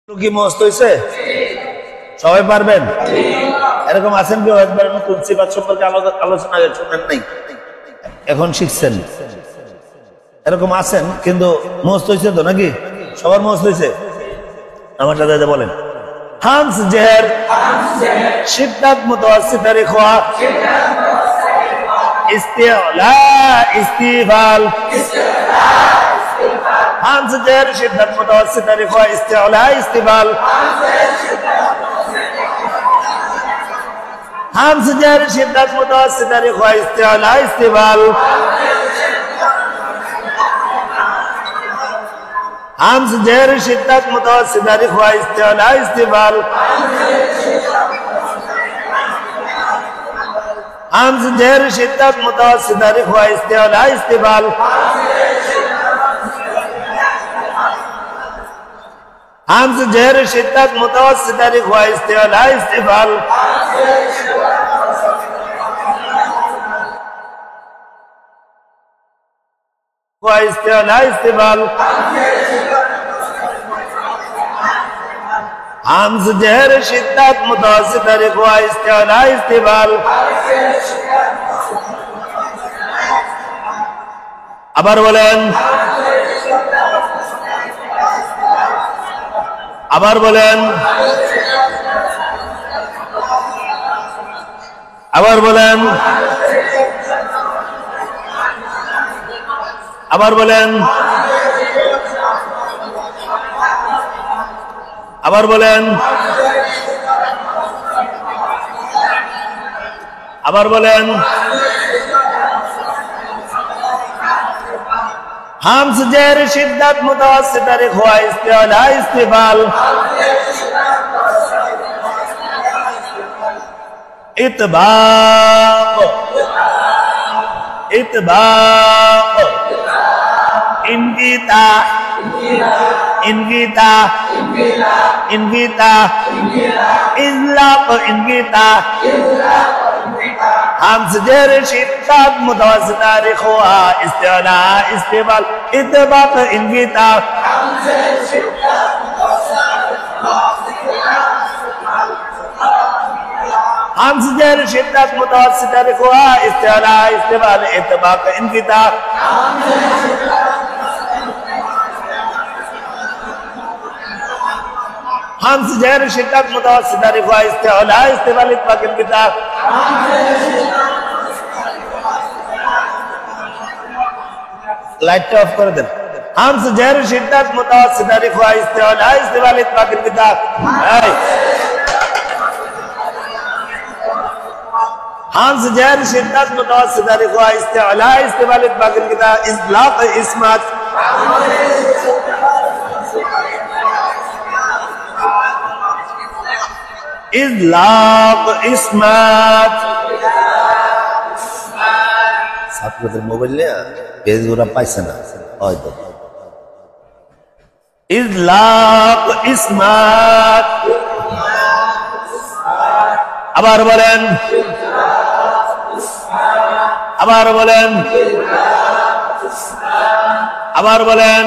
কি মস্ত হইছে? সবাই পারবেন? এরকম আছেন কেউ একবার নতুন সিফাত সম্পর্কে আলোচনা শুনেন নাই, এখন শিখছেন? এরকম আছেন কিন্তু মস্ত হইছে তো নাকি? সবার মস্ত হইছে? আমার সাথে বলেন হামস জের শিদ্দাত মুতাওয়াসসিতার ইখওয়া ইস্তিলা ইস্তিফাল হামস জের শিদ্দাত মুতাওয়াসসিতার ইখওয়া ইস্তিলা ইস্তিফাল হামস জের শিদ্দাত মুতাওয়াসসিতার ইখওয়া ইস্তিলা ইস্তিফাল হামস জের শিদ্দাত মুতাওয়াসসিতার ইখওয়া ইস্তিলা ইস্তিফাল হামস জের শিদ্দাত মুতাওয়াসসিতার ইখওয়া ইস্তিলা ইস্তিফাল হামস জের শিদ্দাত মুতাওয়াসসিতার ইখওয়া ইস্তিলা ইস্তিফাল ইস্তিলা ইস্তিফাল হামস জের শিদ্দাত মুতাওয়াসসিতার ইখওয়া ইস্তিলা ইস্তিফাল আবার বলেন, আবার বলেন, আবার বলেন, আবার বলেন, আবার বলেন, আবার বলেন হামস জের শিদ্দাত মুতাওয়াসসিতার ইখওয়া ইস্তিলা ইস্তিফাল ইতবাক ইতবাক ইনগিতা ইনগিতা ইনগিতা ইজলাক ইনগিতা হামস জের শিদ্দাত মুতাওয়াসসিতার ইখওয়া ইস্তিলা ইস্তিফাল ইতবাক ইনগিতা হামস জের শিদ্দাত মুতাওয়াসসিতার ইখওয়া ইস্তিলা ইস্তিফাল ইতবাক ইনগিতা হামস জের শিদ্দাত মুতাওয়াসসিতার ইখওয়া ইস্তিলা ইস্তিফাল ইতবাক ইনগিতা লাইটটা অফ করে দেন। হামস জের শিদ্দাত মুতাওয়াসসিতার ইখওয়া ইস্তিলা ইস্তিফাল ইতবাক ইনগিতা হামস জের শিদ্দাত মুতাওয়াসসিতার ইখওয়া ইস্তিলা ইস্তিফাল ইতবাক ইনগিতা ইজলাক ইসমাত ইজলাক ইসমাত ছাত্রদের মোবাইল নিয়ে পেজগুলো পাইছে না হয়তো ইজলাক ইসমাত আবার বলেন, আবার বলেন, আবার বলেন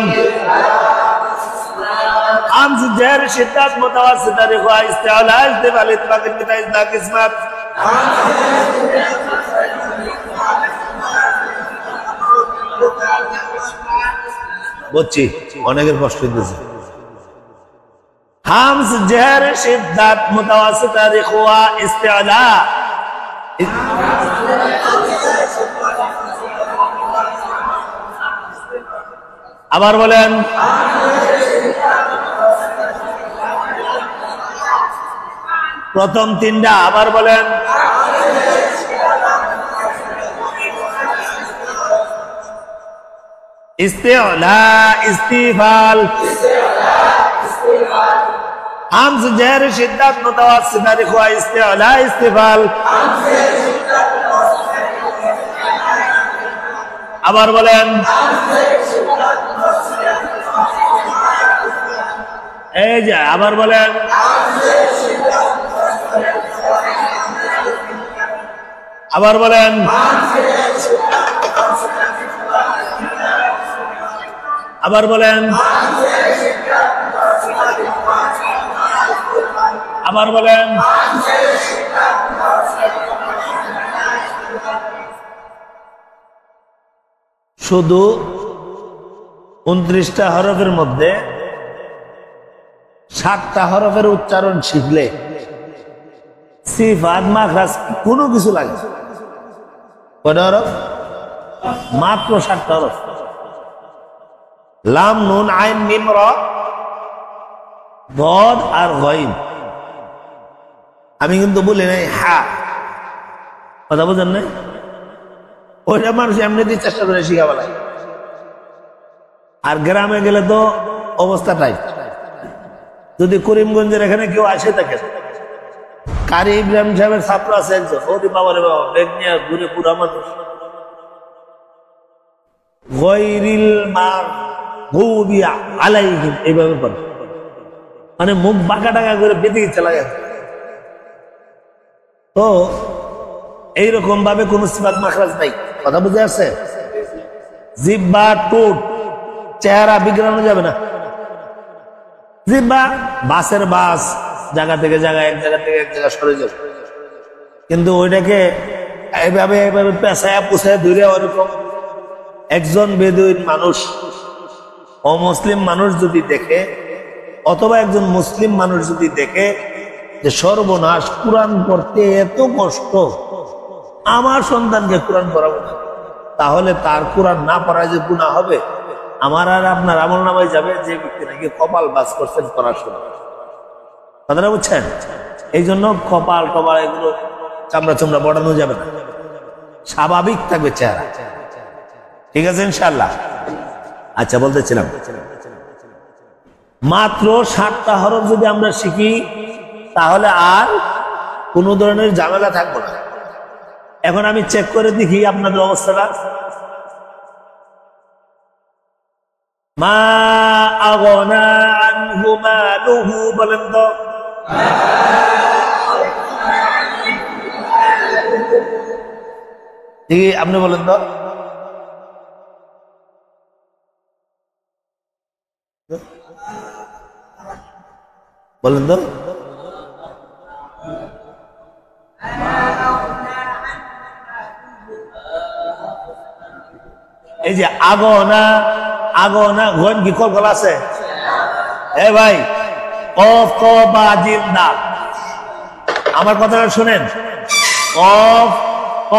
হামস জের শিদ্দাত মুতাওয়াসসিতার ইখওয়া ইস্তিলা ইস্তিফাল ইতবাক ইনগিতা ইজলাক ইসমাত বুঝছি অনেকের কষ্ট হইতেছে। হামস জের শিদ্দাত মুতাওয়াসসিতার ইখওয়া ইস্তিলা আবার বলেন, প্রথম তিনটা আবার বলেন, ইস্তিলা ইস্তিফাল হামস জের শিদ্দাত মুতাওয়াসসিতার ইখওয়া ইস্তিলা ইস্তিফাল আবার বলেন, এই যে আবার বলেন, আবার বলেন, আবার বলেন আবার বলেন। শুধু 29টা হরফের মধ্যে 7টা হরফের উচ্চারণ শিখলে সিফাত মাখরাজ কোনো কিছু লাগে না। কয়টা হরফ? মাত্র 7টা হরফ। লাম নুন আইন মিম র দদ আর গইন। আমি কিন্তু বলি নাই হা, কথা বোঝেন নাই? ওইটা মানুষ এমনিতেই চেষ্টা করে শিখা বলায়। আর গ্রামে গেলে তো অবস্থা টাইট। যদি করিমগঞ্জের এখানে কেউ আসে থাকে, কারি ইব্রাহিম সাহেবের ছাত্র আছে একজন, ওরে বাবা রে বাবা, বেগ নিয়ে ঘুরে পুরা মানুষ গায়রিল মাগদুবি আলাইহিম এইভাবে পড়ে, মানে মুখ বাঁকা টাকা করে বেঁধে চলা যায়। তো এইরকম ভাবে কোন সিফাত মাখরাজ নাই, কথা বুঝে আসছে? জিহ্বা ঠোঁট চেহারা বিগড়ানো যাবে না। জিহ্বা বাসের বাস, জায়গা থেকে জায়গা, এক জায়গা থেকে এক জায়গা সরে যাবে, কিন্তু ওইটাকে এইভাবে এইভাবে পেঁচায় পুষায় ধরে ওরকম একজন বেদুইন মানুষ, অমুসলিম মানুষ যদি দেখে, অথবা একজন মুসলিম মানুষ যদি দেখে যে সর্বনাশ, কোরআন পড়তে এত কষ্ট, আমার সন্তানকে কোরআন পড়াবো না, তাহলে তার কোরআন না পড়ায় যে গুনাহ হবে, আমার আর আপনার আমল নামায় যাবে যে ব্যক্তি নাকি কপাল বাস করছেন পড়াশোনা। কথাটা বুঝছেন? এই জন্য কপাল টপাল এগুলো চামড়া চামড়া বড়ানো যাবে না, স্বাভাবিক থাকবে চেহারা। ঠিক আছে ইনশাআল্লাহ? আচ্ছা, বলতেছিলাম মাত্র 7টা হরফ যদি আমরা শিখি তাহলে আর কোন ধরনের ঝামেলা থাকবো না। এখন আমি চেক করে দেখি আপনাদের অবস্থাটা। মা আগনা আনহু মালুহু, বলেন তো। ঠিক, আপনি বলেন তো। বলেন তো। এই যে আগনা, আগনা ঘন কি কলকলা আছে? এ ভাই, কফ ক বা জিম দাল, আমার কথাটা শুনেন। কফ ক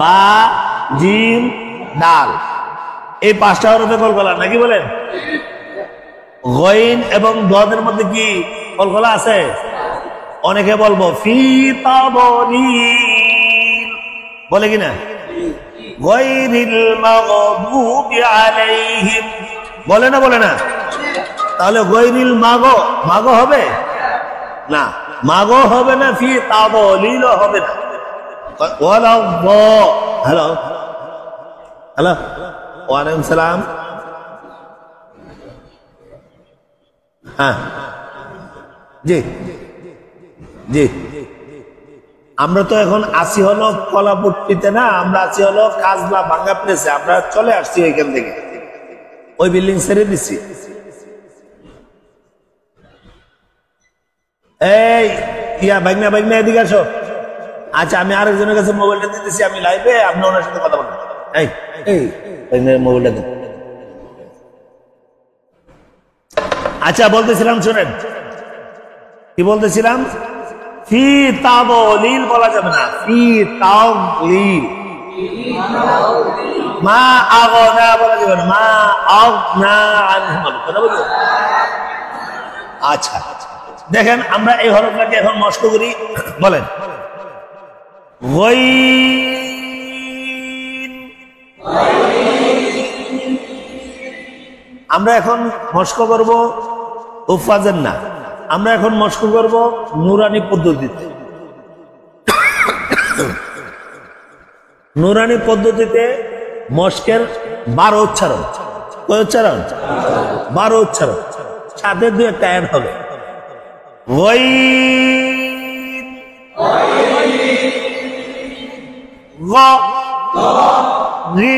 বা জিম দাল, এই 5টা হরফে কলকলা নাকি বলেন? গইন এবং দদের মধ্যে কি কলকলা আছে? অনেকে বলবো ফি তাবনীল, বলে কিনা? গায়রিল মাগদুবি আলাইহিম, বলে না? বলে না? তাহলে গায়রিল মাগো হবে না, মাগো হবে না, ফি তাবলীল হবে না। ওয়ালা হ্যালো হ্যালো, ওয়ালাইকুম সালাম। হ্যাঁ জি জি, আমরা তো এখন আসি হলো কলাপট্টিতে না, আমরা আছি হলো কাজলা ভাঙ্গা প্লেসে। আমরা চলে আসছি ওইখান থেকে, ওই বিল্ডিং ছেড়ে দিচ্ছি। এই ইয়া ভাগনা ভাগনা এদিকে আসো। আচ্ছা, আমি আরেকজনের কাছে মোবাইলটা দিতেছি, আমি লাইভে, আপনি ওনার সাথে কথা বলেন। এই এই ভাগনার মোবাইলটা দিন। আচ্ছা, বলতেছিলাম শুনেন, কি বলতেছিলাম? ফি তাবলীল বলা যাবে না, ফি তাবলীল। মা আগনা বলা যাবে না, মা আগনা আনহু, কথা বুঝলেন? আচ্ছা, দেখেন আমরা এই হরফটাকে এখন মস্ক করি। বলেন গাইন। আমরা এখন মস্ক করব উফাজের না, আমরা এখন মস্ক করব নুরানি পদ্ধতিতে। নুরানি পদ্ধতিতে মস্কের 12 উচ্চারণ। কয় উচ্চারণ? 12 উচ্চারণ, সাথে 2 একটা অ্যাড হবে। গাইন, গা, রি,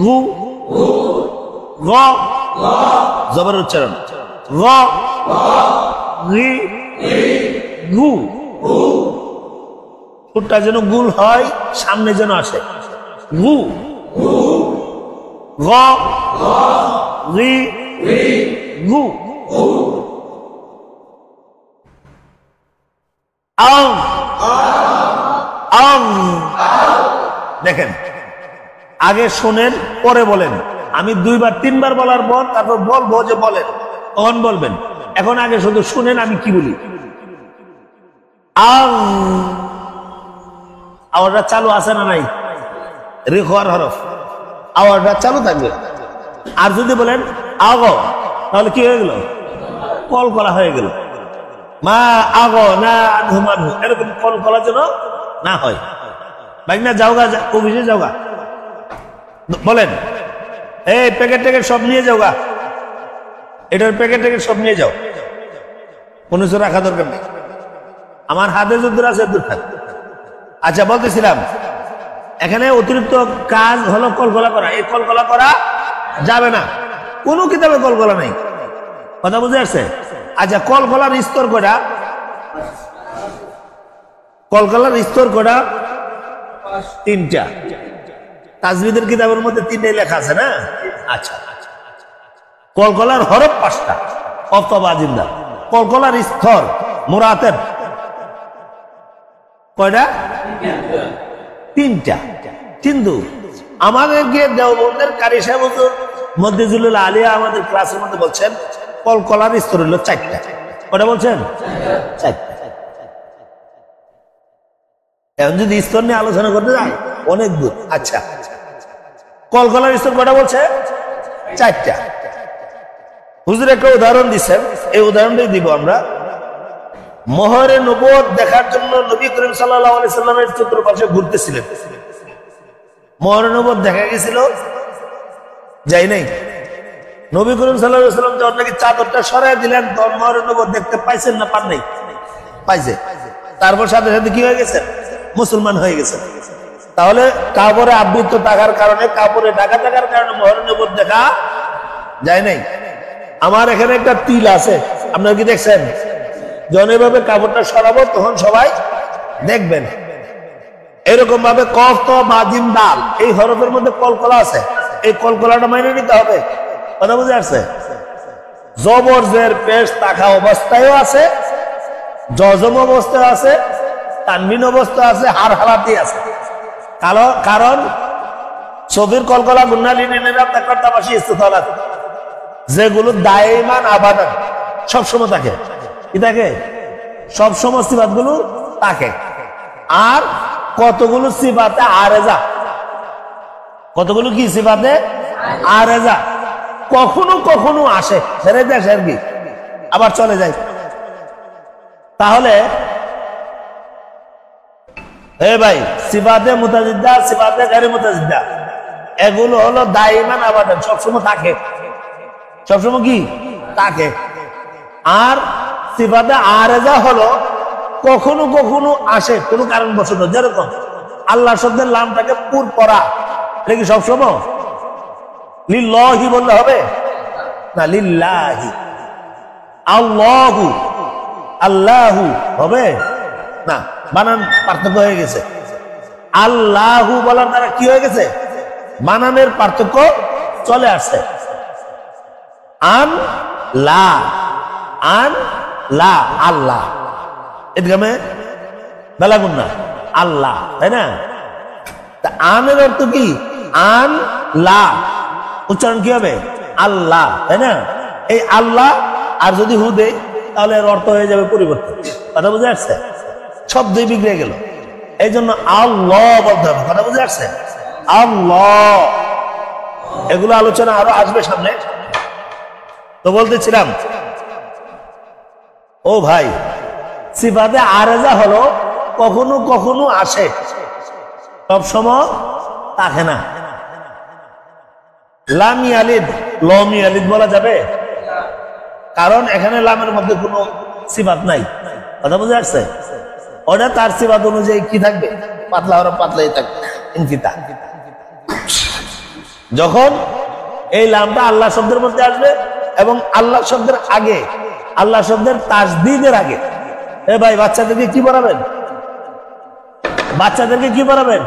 গু, গা, জবর উচ্চারণ। গা, রি গু, ঠোঁটটা যেন গুল হয়, সামনে যেন আসে। গু গ রি গু। আং আং। দেখেন, আগে শোনেন পরে বলেন। আমি 2 বার 3 বার বলার পর তারপর বলবো যে বলেন, তখন বলবেন। এখন আগে শুধু শুনেন আমি কি বলি। আং, আওয়াজটা চালু আছে না নাই? রেখোয়ার হরফ, আওয়াজটা চালু থাকবে। আর যদি বলেন আগো, তাহলে কি হয়ে গেল? কলকলা হয়ে গেল। মা আগো না আনহু মানহু, এরকম কলকলা যেন না হয়। বাইনা যাওগা, অফিসে যাওগা, বলেন এই প্যাকেট ট্যাকেট সব নিয়ে যাওগা, এটার প্যাকেট ট্যাকেট সব নিয়ে যাও, কোনো কিছু রাখা দরকার নেই। আমার হাতে যদি আছে দূর থাক। আচ্ছা, বলতেছিলাম এখানে অতিরিক্ত কাজ হলো কলকলা করা। এই কলকলা করা যাবে না, কোনো কিতাবে কলকলা নেই। কথা বুঝে আসছে? আচ্ছা, কলকলার স্তর করা, কলকলার স্তর করা 3টা। তাজবিদের কিতাবের মধ্যে 3টাই লেখা আছে না? আচ্ছা, কলকলার হরফ 5টা, অথবা জিন্দা। কলকলার স্তর মুরাতেব কয়টা? 3টা। কিন্তু আমাদেরকে দেওবন্দের কারি সাহেব মধ্যজুলুল আলিয়া আমাদের ক্লাসের মধ্যে বলছেন কলকলার স্তর হলো 4টা। কয়টা বলছেন? 4টা। এখন যদি স্তর নিয়ে আলোচনা করতে যায় অনেক দূর। আচ্ছা, কলকলার স্তর কয়টা বলছে? 4টা। হুজুর একটা উদাহরণ দিচ্ছেন, এই উদাহরণটাই দিব আমরা। মোহরে নবুয়ত দেখার জন্য নবী করিম সাল্লাল্লাহু আলাইহি সাল্লামের চতুর্পাশে ঘুরতেছিলেন। মোহরে নবুয়ত দেখা গেছিল? যাই নাই। নবী করিম সাল্লাল্লাহু আলাইহি সাল্লাম যখন নাকি চাদরটা সরাই দিলেন, তখন মোহরে নবুয়ত দেখতে পাইছেন না পান নাই? পাইছে। তারপর সাথে সাথে কি হয়ে গেছে? মুসলমান হয়ে গেছে। তাহলে কাপড়ে আবৃত থাকার কারণে, কাপড়ে ঢাকা থাকার কারণে মোহরে নবুয়ত দেখা যায় নাই। আমার এখানে একটা তিল আছে, আপনারা কি দেখছেন? যখন এভাবে কাপড়টা সরাবো তখন সবাই দেখবেন। এরকম ভাবে কফ তো বা জিম দাল, এই হরফের মধ্যে কলকলা আছে, এই কলকলাটা মাইনে নিতে হবে। কথা বুঝে আসছে? জবর জের পেশ তাকা অবস্থায়ও আছে, জজম অবস্থায় আছে, তানবিন অবস্থা আছে, হার হালাতি আছে। কারণ সফির কলকলা গুন্নালিনেরা তাকর তামাশি ইস্তিফাল আছে, যেগুলো দায়মান আবাদান সবসময় থাকে। কি থাকে? সবসময় সিফাতগুলো থাকে। আর কতগুলো সিফাতে আরেজা, কতগুলো কি সিফাতে আরেজা, কখনো কখনো আসে, ছেড়ে দেয় আর কি, আবার চলে যায়। তাহলে ভাই, সিফাতে মুতাজিদ্দা, সিফাতে গায়রে মুতাজিদ্দা, এগুলো হলো দায়মান আবাদান, সবসময় থাকে। সবসময় কি থাকে। আর সিফাতে আরেজা হলো কখনো কখনো আসে কোনো কারণবশত। যেরকম আল্লাহ শব্দের লামটাকে পুর পড়া, এটা কি সবসময়? লিল্লাহি বললে হবে না, লিল্লাহি। আল্লাহু, আল্লাহু হবে না, বানান পার্থক্য হয়ে গেছে। আল্লাহু বলার দ্বারা কি হয়ে গেছে? বানানের পার্থক্য চলে আসছে। আন লা, আন লা, আল্লাহ। এদিকে বেলাগুন না, আল্লাহ, তাই না? তা আনের অর্থ কি? আন লা, উচ্চারণ কি হবে? আল্লাহ, তাই না? এই আল্লাহ আর যদি হু দেয় তাহলে এর অর্থ হয়ে যাবে পরিবর্তন। কথা বুঝে আসছে? শব্দই বিগড়ে গেল। এই জন্য আল্লাহ বলতে হবে। কথা বুঝে আসছে? আল্লাহ। এগুলো আলোচনা আরো আসবে সামনে। তো বলতেছিলাম, ও ভাই, সিফাতে আরেজা হলো কখনো কখনো আসে, সব সময় থাকে না। লাম ইয়ালিদ, লম ইয়ালিদ বলা যাবে? কারণ এখানে লামের মধ্যে কোনো সিফাত নাই। কথা বুঝে আসছে? ওটা তার সিফাত অনুযায়ী কি থাকবে? পাতলা হরফ পাতলাই থাকবে, ইনফিতা। যখন এই লামটা আল্লাহ শব্দের মধ্যে আসবে এবং আল্লাহ শব্দের আগে আল্লাহ শব্দের তাসদীদের আগে, এ ভাই বাচ্চাদেরকে কি পড়াবেন? বাচ্চাদেরকে কি পড়াবেন?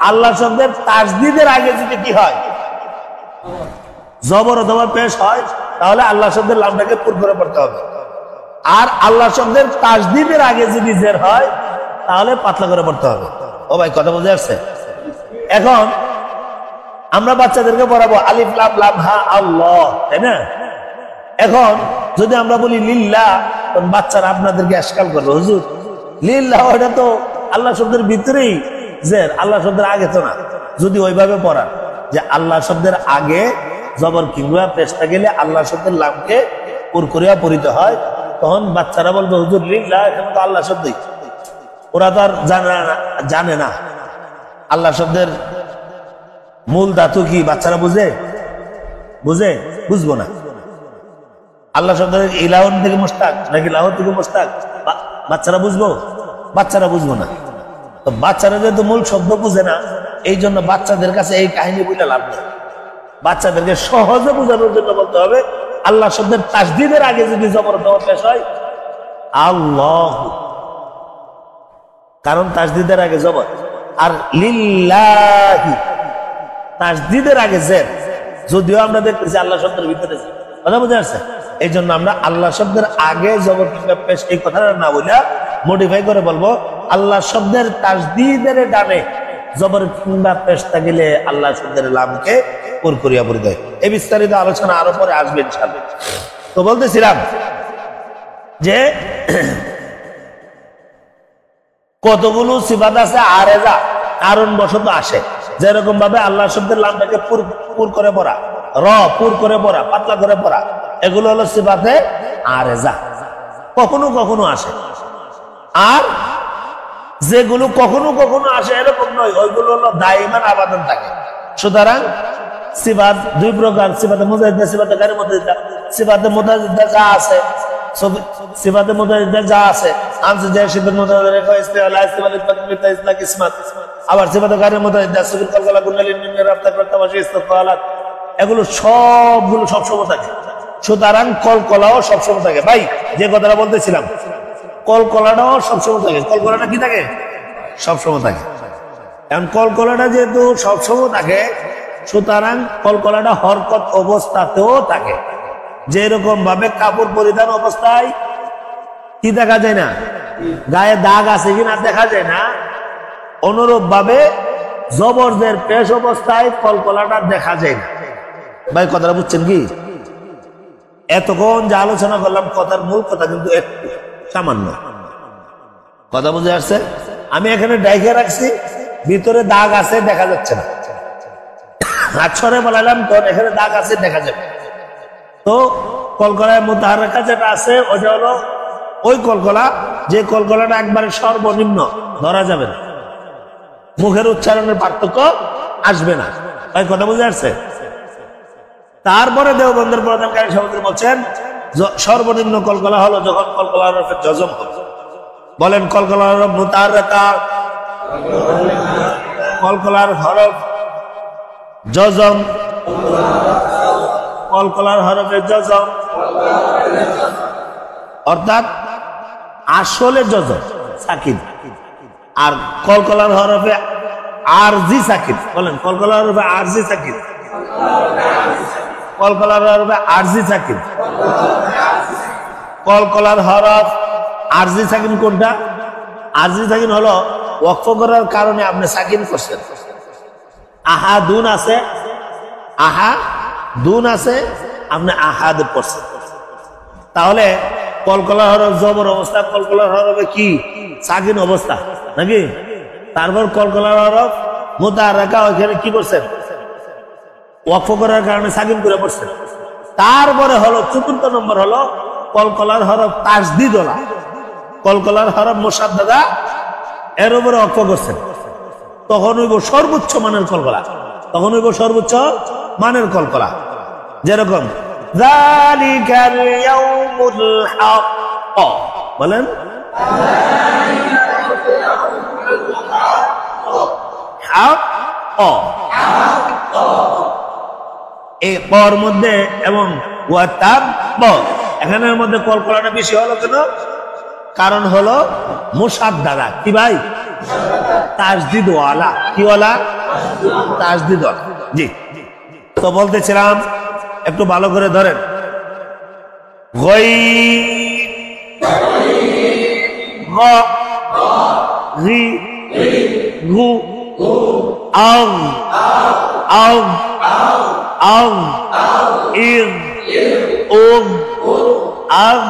আল্লাহ শব্দের তাসদীদের আগে যদি কি হয়, জবর অথবা পেশ হয়, তাহলে আল্লাহ শব্দের লামটাকে পুর করে পড়তে হবে। আর আল্লাহ শব্দের তাসদীদের আগে যদি জের হয়, তাহলে পাতলা করে পড়তে হবে। ও ভাই কথা বুঝে আসছে? এখন আমরা বাচ্চাদেরকে পড়াবো আলিফ লাম লাম হা আল্লাহ, তাই না? এখন যদি আমরা বলি লিল্লাহ, তখন বাচ্চারা আপনাদেরকে আশকাল করবে, হুজুর লিল্লাহ এটা তো আল্লাহ শব্দের ভিতরেই জের, আল্লাহ শব্দের আগে তো না। যদি ওইভাবে পড়ান যে আল্লাহ শব্দের আগে জবর কিংবা পেশটা গেলে আল্লাহ শব্দের লামকে পুর করিয়া পড়িতে হয়, তখন বাচ্চারা বলবে হুজুর লিল্লাহ এখানে তো আল্লাহ শব্দই। ওরা তো আর জানে না আল্লাহ শব্দের মূল ধাতু কি। বাচ্চারা বুঝবো না। আল্লাহ শব্দের ইলাহন থেকে মুস্তাক নাকি লাহোর থেকে মুস্তাক, বাচ্চারা বুঝবো না। তো বাচ্চারা যেহেতু মূল শব্দ বুঝে না, এই জন্য বাচ্চাদের কাছে এই কাহিনী বুঝলে লাভ নেই। বাচ্চাদেরকে সহজে বোঝানোর জন্য বলতে হবে আল্লাহ শব্দের তাসদীদের আগে যদি জবর দেওয়া পেশ হয় আল্লাহ, কারণ তাসদীদের আগে জবর। আর লিল্লাহি তাসদীদের আগে জের, যদিও আমরা দেখতেছি আল্লাহ শব্দের ভিতরে কথা বুঝে আসছে। এই জন্য আমরা আল্লাহ শব্দের আগে জবর কিংবা পেশ এই কথাটা না বলে মডিফাই করে বলবো আল্লাহ শব্দের তাসদীদের ডানে জবর কিংবা পেশটা গেলে আল্লাহ শব্দের লামকে পুর করিয়া পড়িতে হয়। এই বিস্তারিত আলোচনা আরো পরে আসবে ইনশাআল্লাহ। তো বলতেছিলাম যে কতগুলো সিফাত আছে আরেজা কারণবশত আসে, যেরকম ভাবে আল্লাহ শব্দের লামটাকে পুর করে পড়া, পুর করে পড়া, পাতলা করে পড়া, এগুলো হলো সিফাতে আরেজা, কখনো কখনো আসে। আর যেগুলো কখনো কখনো আসে এরকম নয়, ওইগুলো হলো দাইমান আবাদন থাকে। সুতরাং সিফাত দুই প্রকার, সিফাতে মুজাহিদা, সিফাতে গায়রে মুজাহিদা। সিফাতে মুজাহিদা যা আছে, সিফাতে মুজাহিদা যা আছে আমসে যে সিফাত মুজাহিদা রেখা ইস্তিলা ইস্তিমাল ইতমিত ইসলা কিসমাত। আবার সিফাতে গায়রে মুজাহিদা সুবিল কলকলা গুনালিন মিন রাফতা করতে বসে ইস্তিফালাত, এগুলো সবগুলো সব সময় থাকে। সুতরাং কলকলাও সব সময় থাকে। ভাই যে কথাটা বলতেছিলাম, কলকলাটাও সবসময় থাকে। কলকলাটা কি থাকে? সবসময় থাকে। এখন কলকলাটা যেহেতু সবসময় থাকে, সুতরাং কলকলাটা হরকত অবস্থাতেও থাকে। যেরকম ভাবে কাপড় পরিধান অবস্থায় কি দেখা যায় না, গায়ে দাগ আছে কিনা দেখা যায় না, অনুরূপ ভাবে জবরদের পেশ অবস্থায় কলকলাটা দেখা যায় না। ভাই কথাটা বুঝছেন কি? এতক্ষণ যা আলোচনা করলাম কথার মূল কথা কিন্তু একটু সামান্য কথা বুঝে আসছে। আমি এখানে ডাইকে রাখছি, ভিতরে দাগ আছে দেখা যাচ্ছে না, আছরে বলালাম তো এখানে দাগ আছে দেখা যাবে। তো কলকলায় মুতাহাররিকা যেটা আছে ওটা হলো ওই কলকলা, যে কলকলাটা একবারে সর্বনিম্ন ধরা যাবে না, মুখের উচ্চারণের পার্থক্য আসবে না। ভাই কথা বুঝে আসছে? তারপরে দেওবন্দের প্রধানকারী সভাপতি বলছেন সর্বনিম্ন কলকলা হলো যখন কলকলার হরফের জজম হবে। বলেন কলকলার হরফ মুতাহাররিকা, কলকলার হরফ জজম, কলকলার হরফের জজম অর্থাৎ আসলে জজম সাকিন, আর কলকলার হরফে আরজি সাকিন। বলেন কলকলার হরফে আরজি সাকিন, কলকলার হরফে আরজি সাকিন। কলকলার হরফ আরজি সাকিন কোনটা? আরজি সাকিন হলো ওয়াকফ করার কারণে আপনি সাকিন করছেন। আহা দুন আছে, আহা দুন আছে, আপনি আহাদ পড়ছেন। তাহলে কলকলার হরফ জবর অবস্থা, কলকলার হরফে কি সাকিন অবস্থা নাকি? তারপর কলকলার হরফ মুতাহাররিকা, ওইখানে কি করছেন? ওয়াকফ করার কারণে সাকিন করে পড়ছেন। তারপরে হলো চতুর্থ নম্বর হলো কলকলার হরফ তাসদীদওয়ালা, কলকলার হরফ মুসাদ্দাদা, এর উপরে ওয়াকফ করছেন। তখন হইব সর্বোচ্চ মানের কলকলা, তখন হইব সর্বোচ্চ মানের কলকলা। যেরকম যালিকাল ইয়াউমুল হক, বলেন হক, এই পর মধ্যে এবং ওয়াতাব এখানের মধ্যে কলকলাটা বেশি হলো কেন? কারণ হলো মুসাদ্দাদা। কি ভাই? তাসদিদ ওয়ালা। কি ওয়ালা? তাসদিদ ওয়ালা। জি, তো বলতেছিলাম একটু ভালো করে ধরেন। গই গ রি গু আও আও আও ইর উম আগ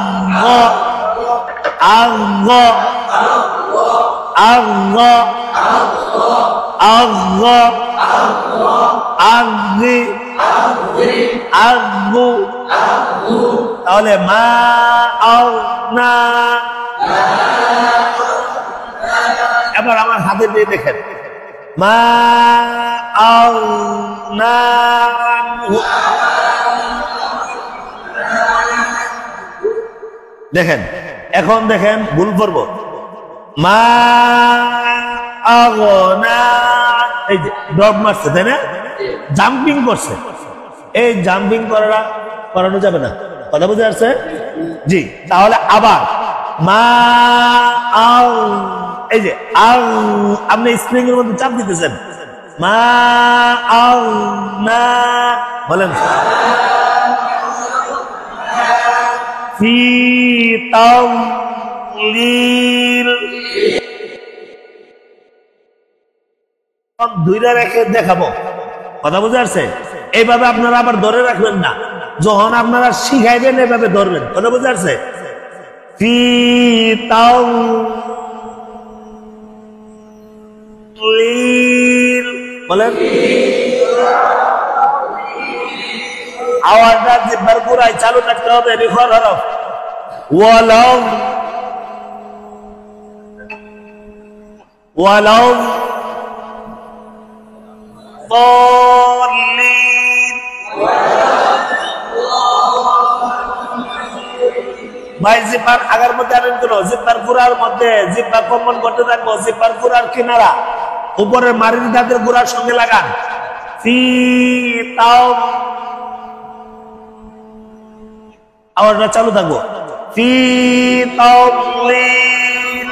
আগ আগ আগ আগি আগু। তাহলে মা আও না। এবার আমার হাতে দিয়ে দেখেন, মা আও না। দেখেন, এখন দেখেন ভুল করবো। মা আগনা, এই যে ড্রপ মারছে, তাই না? জাম্পিং করছে। এই জাম্পিং করানো যাবে না। কথা বুঝে আসছে? জি, তাহলে আবার মা আও, এই যে আও, আপনি স্প্রিং এর মধ্যে চাপ দিতেছেন। মা আও না, বলেন ফি তাওলিল। দুইটা রেখে দেখাবো। কথা বুঝে আসছে? এইভাবে আপনারা আবার ধরে রাখবেন না, যখন আপনারা শিখাইবেন এভাবে ধরবেন। কথা বুঝে আসছে? ফি তাওলিল বলেন। আওয়াজটা জিহ্বার পুরাই চালু থাকতে হবে। রিখর হরফ ওয়ালাউ ওয়ালাউ ضالين। ভাই জিহ্বার আগের মধ্যে আনেন কেন? জিহ্বার পুরার মধ্যে জিহ্বা কম্পন করতে থাকবো। জিহ্বার পুরার কিনারা উপরের মারির দাঁতের গুড়ার সঙ্গে লাগান। ফি তাও, আওয়াজটা চালু থাকবো। ফি তাওলিল।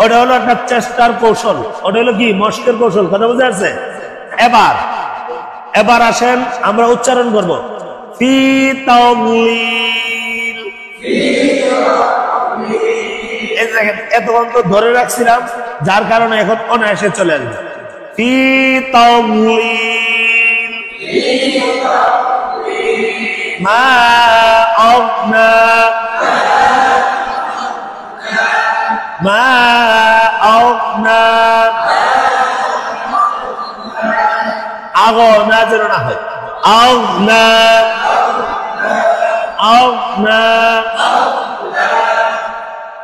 ওটা হলো একটা চেষ্টার কৌশল, ওটা হলো কি মস্কের কৌশল। কথা বুঝে আসছে? এবার আসেন আমরা উচ্চারণ করব। ফি তাওলিল। এই দেখেন, এতক্ষণ তো ধরে রাখছিলাম, যার কারণে এখন অনায়াসে চলে আসবে। ফি তাওলিল মা আওনা মা আওনা। আগনা যেন না হয়। আওনা আওনা।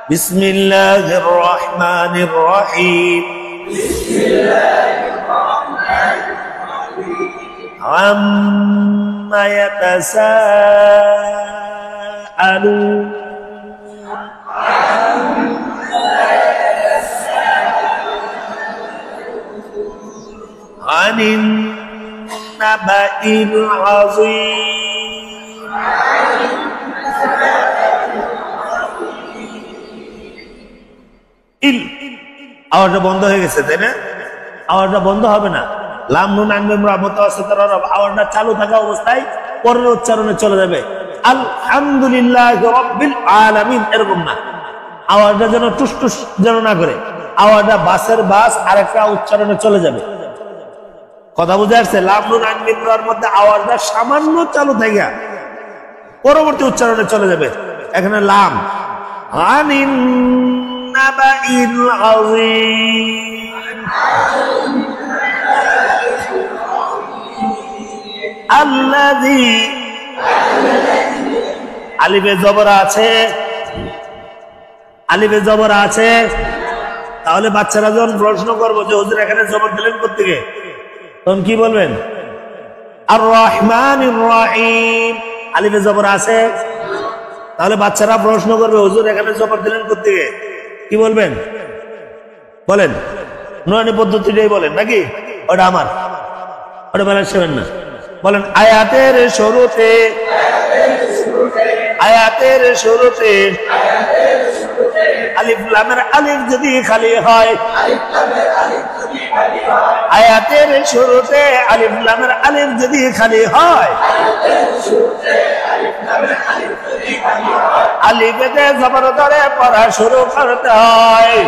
বিসমিল্লাহির রহমানির রহিম। আম্মা ইয়াতাসাআলুন। আনিন নাবাইল আযীম। আওয়াজটা বন্ধ হয়ে গেছে, তাই না? আওয়াজটা বন্ধ হবে না। লাম নুন আইন মিম রা মুতাওয়াসসিতার রব, আওয়াজটা চালু থাকা অবস্থায় পরের উচ্চারণে চলে যাবে। আলহামদুলিল্লাহি রাব্বিল আলামিন, এরকম না। আওয়াজটা যেন টুস টুস যেন না করে, আওয়াজটা বাসের বাস আরেকটা উচ্চারণে চলে যাবে। কথা বুঝে আসছে? লাম নুন আইন মিম রার মধ্যে আওয়াজটা সামান্য চালু থাকে, পরবর্তী উচ্চারণে চলে যাবে। এখানে লাম আনিন নাবাইল আযীম। আল্লাযী, আলিফে জবরা আছে, আলিফে জবরা আছে। তাহলে বাচ্চারা যখন প্রশ্ন করবো যে হুজুর এখানে জবর দিলেন কোত্থেকে, তখন কি বলবেন? আর রহমানির রহিম, আলিফে জবর আছে। তাহলে বাচ্চারা প্রশ্ন করবে হুজুর এখানে জবর দিলেন কোত্থেকে, কি বলবেন? বলেন, নুরানি পদ্ধতিটাই বলেন নাকি? ওটা আমার, ওটা বেলা সেবেন না। বলেন আয়াতের শুরুতে আলিফ লামের আলিফ যদি খালি হয়, আয়াতের শুরুতে আলিফ লামের আলিফ যদি খালি হয়, আলিফেতে জবর ধরে পড়া শুরু করতে হয়।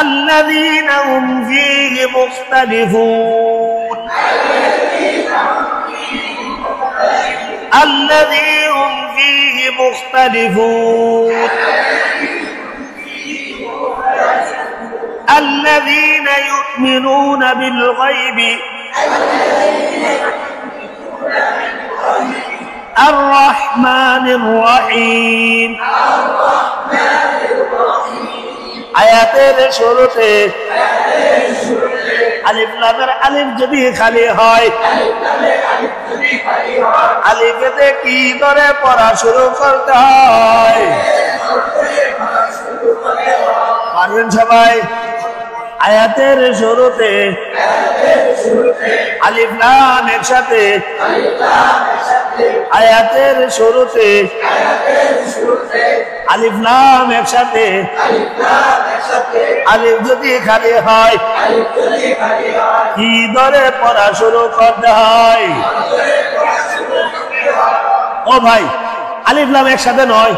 الذين هم فيه مختلفون الذين هم فيه مختلفون الذين يؤمنون بالغيب الرحمن الرحيم আয়াতের শুরুতে আলিফ লামের আলিফ যদি খালি হয়, আলিফেতে কি ধরে পড়া শুরু করতে হয়? পারবেন সবাই? আয়াতের শুরুতে আলিফ লাম একসাথে, আয়াতের শুরুতে আলিফ লাম একসাথে, আলিফ যদি খালি হয়, কি ধরে পড়া শুরু করতে হয়? ও ভাই, আলিফ লাম একসাথে নয়,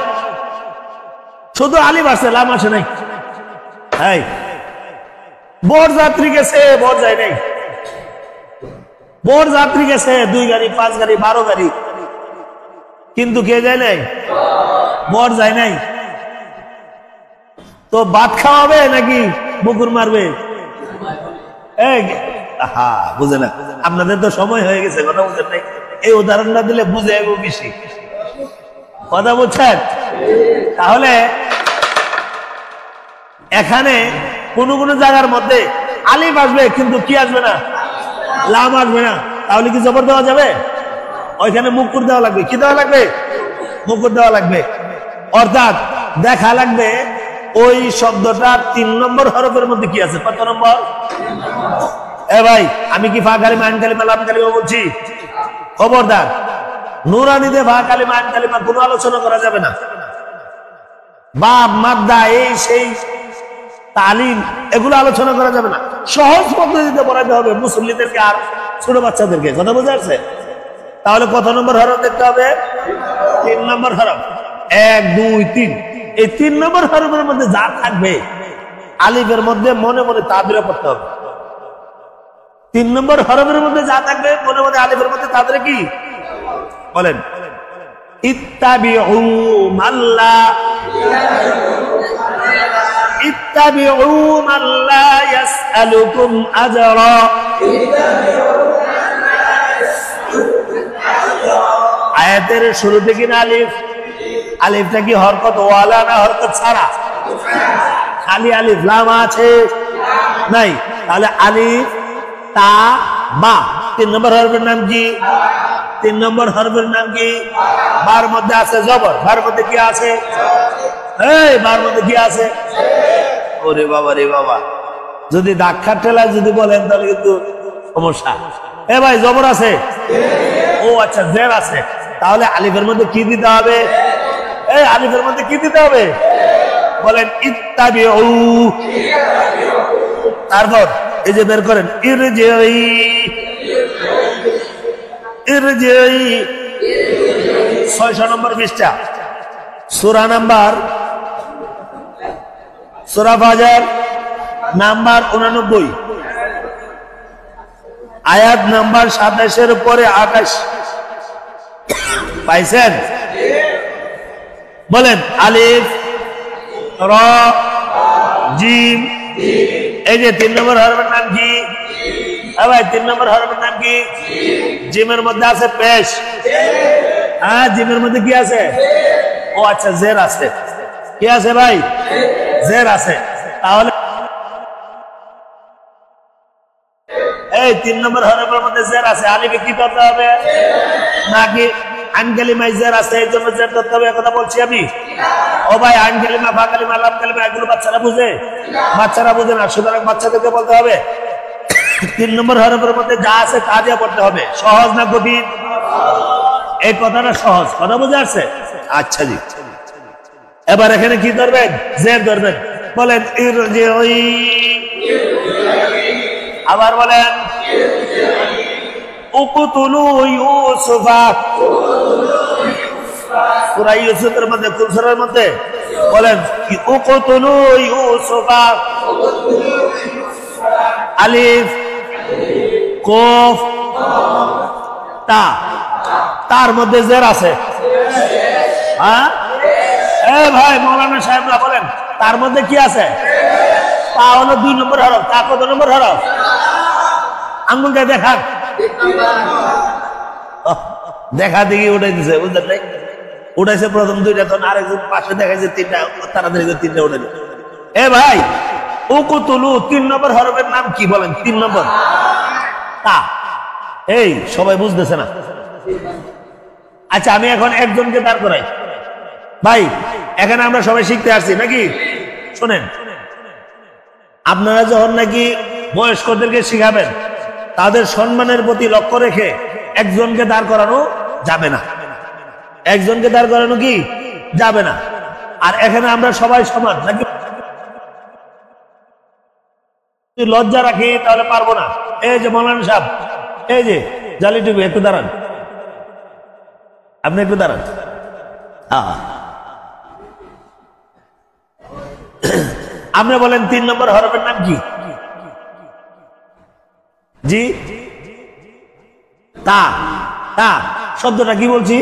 শুধু আলিফ আছে, লাম আসে নাই। হ্যাঁ, বড় যাত্রী গেছে, বড় যায় নাই। বড় যাত্রী গেছে 2 গাড়ি 5 গাড়ি 12 গাড়ি, কিন্তু কে যায় নাই? বড় যায় নাই। তো ভাত খাওয়াবে নাকি বুকুর মারবে? বুঝে না, আপনাদের তো সময় হয়ে গেছে, কথা বুঝেন নাই। এই উদাহরণটা দিলে বুঝে যাবো বেশি, কথা বুঝছেন? তাহলে এখানে কোন কোন জায়গার মধ্যে আলিফ আসবে, কিন্তু কি আসবে না? লাম আসবে না। তাহলে কি জবর দেওয়া যাবে? ওইখানে মুকুর দেওয়া লাগবে। কি দেওয়া লাগবে? মুকুর দেওয়া লাগবে। অর্থাৎ দেখা লাগবে ওই শব্দটা 3 নম্বর হরফের মধ্যে কি আছে। কত নম্বর? এ ভাই, আমি কি ফা কালিমা আইন কালিমা লাম কালিমা বলছি? খবরদার, নুরানিতে ফা কালিমা আইন কালিমা কোনো আলোচনা করা যাবে না। বাপ মাদ্দা এই সেই তালিম এগুলো আলোচনা করা যাবে না। সহজ পদ্ধতিতে পড়াতে হবে মুসল্লিদেরকে আর ছোট বাচ্চাদেরকে। কথা বোঝা যাচ্ছে? তাহলে কত নম্বর হরফ দেখতে হবে? 3 নম্বর হরফ। 1 2 3। এই 3 নম্বর হরফের মধ্যে যা থাকবে আলিফের মধ্যে মনে মনে তাদরে পড়তে হবে। 3 নম্বর হরফের মধ্যে যা থাকবে মনে মনে আলিফের মধ্যে তাদরে কি বলেন? ইত্তাবিউ মাল্লা ইত্তাবিউ মাল্লা ইয়াসআলুকুম আজরা। আয়াতের শুরুতে কি না আলিফ? আলিফটা কি হরকত ওয়ালা না হরকত ছাড়া? খালি আলিফ, লাম আছে নাই? তাহলে আলিফ তা বা 3 নম্বর হরফের নাম কি? 3 নম্বর হরফের নাম কি? বার মধ্যে আছে জবর। বার মধ্যে কি আছে? এই বার মধ্যে কি আছে? ওরে বাবা রে বাবা, যদি দাক্ষার ঠেলায় যদি বলেন তাহলে কিন্তু সমস্যা। এ ভাই, জবর আছে? ও আচ্ছা, জের আছে। তাহলে আলিফের মধ্যে কি দিতে হবে? এই আলিফের মধ্যে কি দিতে হবে বলেন? ইত্তাবিউ। তারপর এই যে বের করেন, ইরজিই ইরজিই। 600 নম্বর পৃষ্ঠা, সূরা নাম্বার, সূরা ফাজর নাম্বার 89, আয়াত নাম্বার 27 এর উপরে 28 পাইছেন? বলেন আলিফ র জিম। এই যে 3 নম্বর হরফের নাম কি? ভাই 3 নম্বর হরফের নাম কি? জিমের মধ্যে আছে পেশ। হ্যাঁ, জিমের মধ্যে কি আছে? ও আচ্ছা, জের আছে। কি আছে ভাই? জের আছে। তাহলে এই 3 নম্বর হরফের মধ্যে জের আছে, আলিফে কি করতে হবে? নাকি আইন কালিমায় জের আছে এই জন্য জের করতে হবে, কথা বলছি আমি? ও ভাই, আইন কালিমা, ফা কালিমা, লাম কালিমা এগুলো বাচ্চারা বুঝে? বাচ্চারা বুঝে না, সুতরাং বাচ্চাদেরকে বলতে হবে তিন নম্বর হরফের মধ্যে যা আছে তা দিয়ে পড়তে হবে। সহজ না কঠিন? এই কথাটা সহজ, কথা বুঝে আসছে? আচ্ছা জি, এবার এখানে কি ধরবেন? জের ধরবেন। বলেন ইরজিই, আবার বলেন উকতুলু ইউসুফা। সূরা ইউসুফের মধ্যে, কোন সূরার মধ্যে? বলেন উকতুলু ইউসুফা। আলিফ কফ তা, তার মধ্যে জের আছে। হ্যাঁ ভাই মৌলানা সাহেবরা বলেন তার মধ্যে কি আছে? তা হলো 2 নম্বর হরফ। তা কত নম্বর হরফ? আঙ্গুলটা দেখান। দেখা দেখি উঠাই দিছে, বুঝলেন নাই? উঠাইছে প্রথম 2টা, তখন আরেকজন পাশে দেখাইছে 3টা, তাড়াতাড়ি 3টা উঠে দিল। এ ভাই উকুতুলু 3 নম্বর হরফের নাম কি বলেন? 3 নম্বর তা। এই সবাই বুঝতেছে না? আচ্ছা আমি এখন একজনকে দাঁড় করাই। ভাই এখানে আমরা সবাই শিখতে আসছি নাকি? শোনেন, আপনারা যখন নাকি বয়স্কদেরকে শিখাবেন, তাদের সম্মানের প্রতি লক্ষ্য রেখে একজনকে দাঁড় করানো যাবে না। একজনকে দাঁড় করানো কি যাবে না। আর এখানে আমরা সবাই সমান নাকি? লজ্জা রাখি তাহলে পারবো না। এই যে মৌলানা সাহেব, এই যে জালি টুপি, একটু দাঁড়ান, আপনি একটু দাঁড়ান। আপনি বলেন 3 নম্বর হরফের নাম কি? জি তা। তা শব্দটা কি বলছি?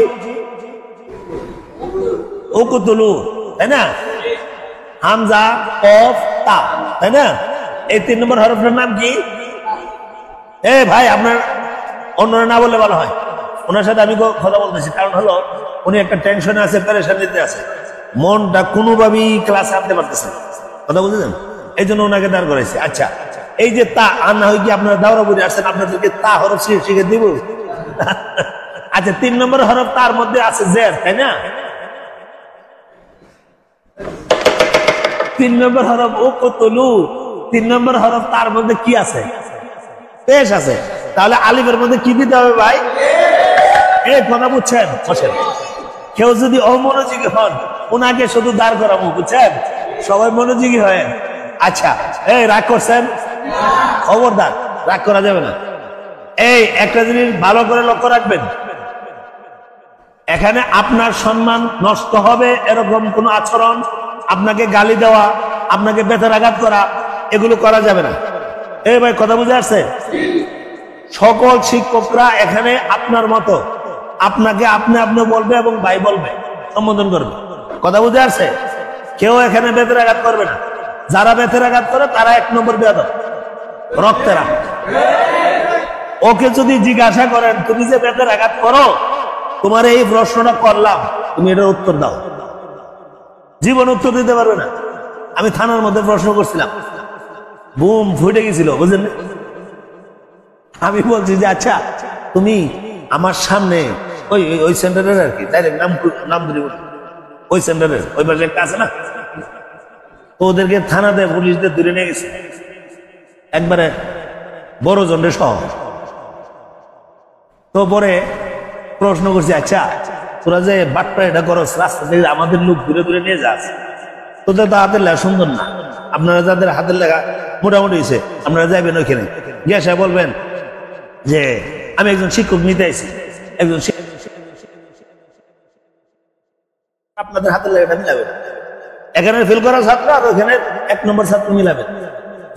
উকুতুলু, তাই না? হামজা কফ তা, তাই না? এই 3 নম্বর হরফের নাম কি? এ ভাই আপনার অন্যরা না বললে ভালো হয়। ওনার সাথে আমি কথা বলতেছি, কারণ হলো উনি একটা টেনশনে আছে, পেরেশানিতে আছে, মনটা কোনোভাবেই ক্লাসে আনতে পারতেছে না, কথা বুঝলেন? এই জন্য ওনাকে দাঁড় করাইছে। আচ্ছা এই যে তা, আর না হয় কি আপনারা দাওরা বুঝে আসছেন, আপনাদেরকে তা হরফ শিখে দিব? আচ্ছা 3 নম্বর হরফ, তার মধ্যে আছে জের, তাই না? 3 নম্বর হরফ উকুতুলু, 3 নম্বর হরফ, তার মধ্যে কি আছে? পেশ আছে। তাহলে আলিফের মধ্যে কি দিতে হবে ভাই? এই কথা বুঝছেন? বসেন। কেউ যদি অমনোযোগী হন, ওনাকে শুধু দাঁড় করাবো, বুঝছেন? সবাই মনোযোগী হয়। আচ্ছা এই রাগ করছেন? খবরদার, রাগ করা যাবে না। এই একটা জিনিস ভালো করে লক্ষ্য রাখবেন, এখানে আপনার সম্মান নষ্ট হবে এরকম কোন আচরণ, আপনাকে গালি দেওয়া, আপনাকে বেতের আঘাত করা, এগুলো করা যাবে না। এই ভাই কথা বুঝে আসছে? সকল শিক্ষকরা এখানে আপনার মতো আপনাকে আপনি আপনি বলবে এবং ভাই বলবে, সম্বোধন করবে, কথা বুঝে আসছে? কেউ এখানে বেতের আঘাত করবে না। যারা বেতের আঘাত করে তারা 1 নম্বর বেয়াদব, রক্তেরা। ওকে যদি জিজ্ঞাসা করেন তুমি যে বেতের আঘাত করো, তোমার এই প্রশ্নটা করলাম, তুমি এটার উত্তর দাও, জীবন উত্তর দিতে পারবে না। আমি থানার মধ্যে প্রশ্ন করছিলাম, বুম ফুটে গেছিল, বুঝলেন? আমি বলছি যে আচ্ছা তুমি আমার সামনে ওই সেন্টারের আর কি, ডাইরেক্ট নাম ধরে ওই সেন্টারের ওই পাশে একটা আছে না, তো ওদেরকে থানাতে পুলিশদের ধরে নিয়ে গেছে, একবারে বড় জন্ডে সহ। তো পরে প্রশ্ন করছি, আচ্ছা তোরা যে বাট্টা এটা করস, রাস্তা থেকে আমাদের লোক ঘুরে ঘুরে নিয়ে যাস, তোদের তো হাতের লেখা সুন্দর না, আপনারা যাদের হাতের লেখা মোটামুটি হয়েছে আপনারা যাবেন ওইখানে গিয়ে সাহেব বলবেন যে আমি একজন শিক্ষক নিতে আইছি, একজন আপনাদের হাতের লেখাটা মিলাবেন, এখানে ফেল করা ছাত্র আর ওইখানে 1 নম্বর ছাত্র মিলাবেন।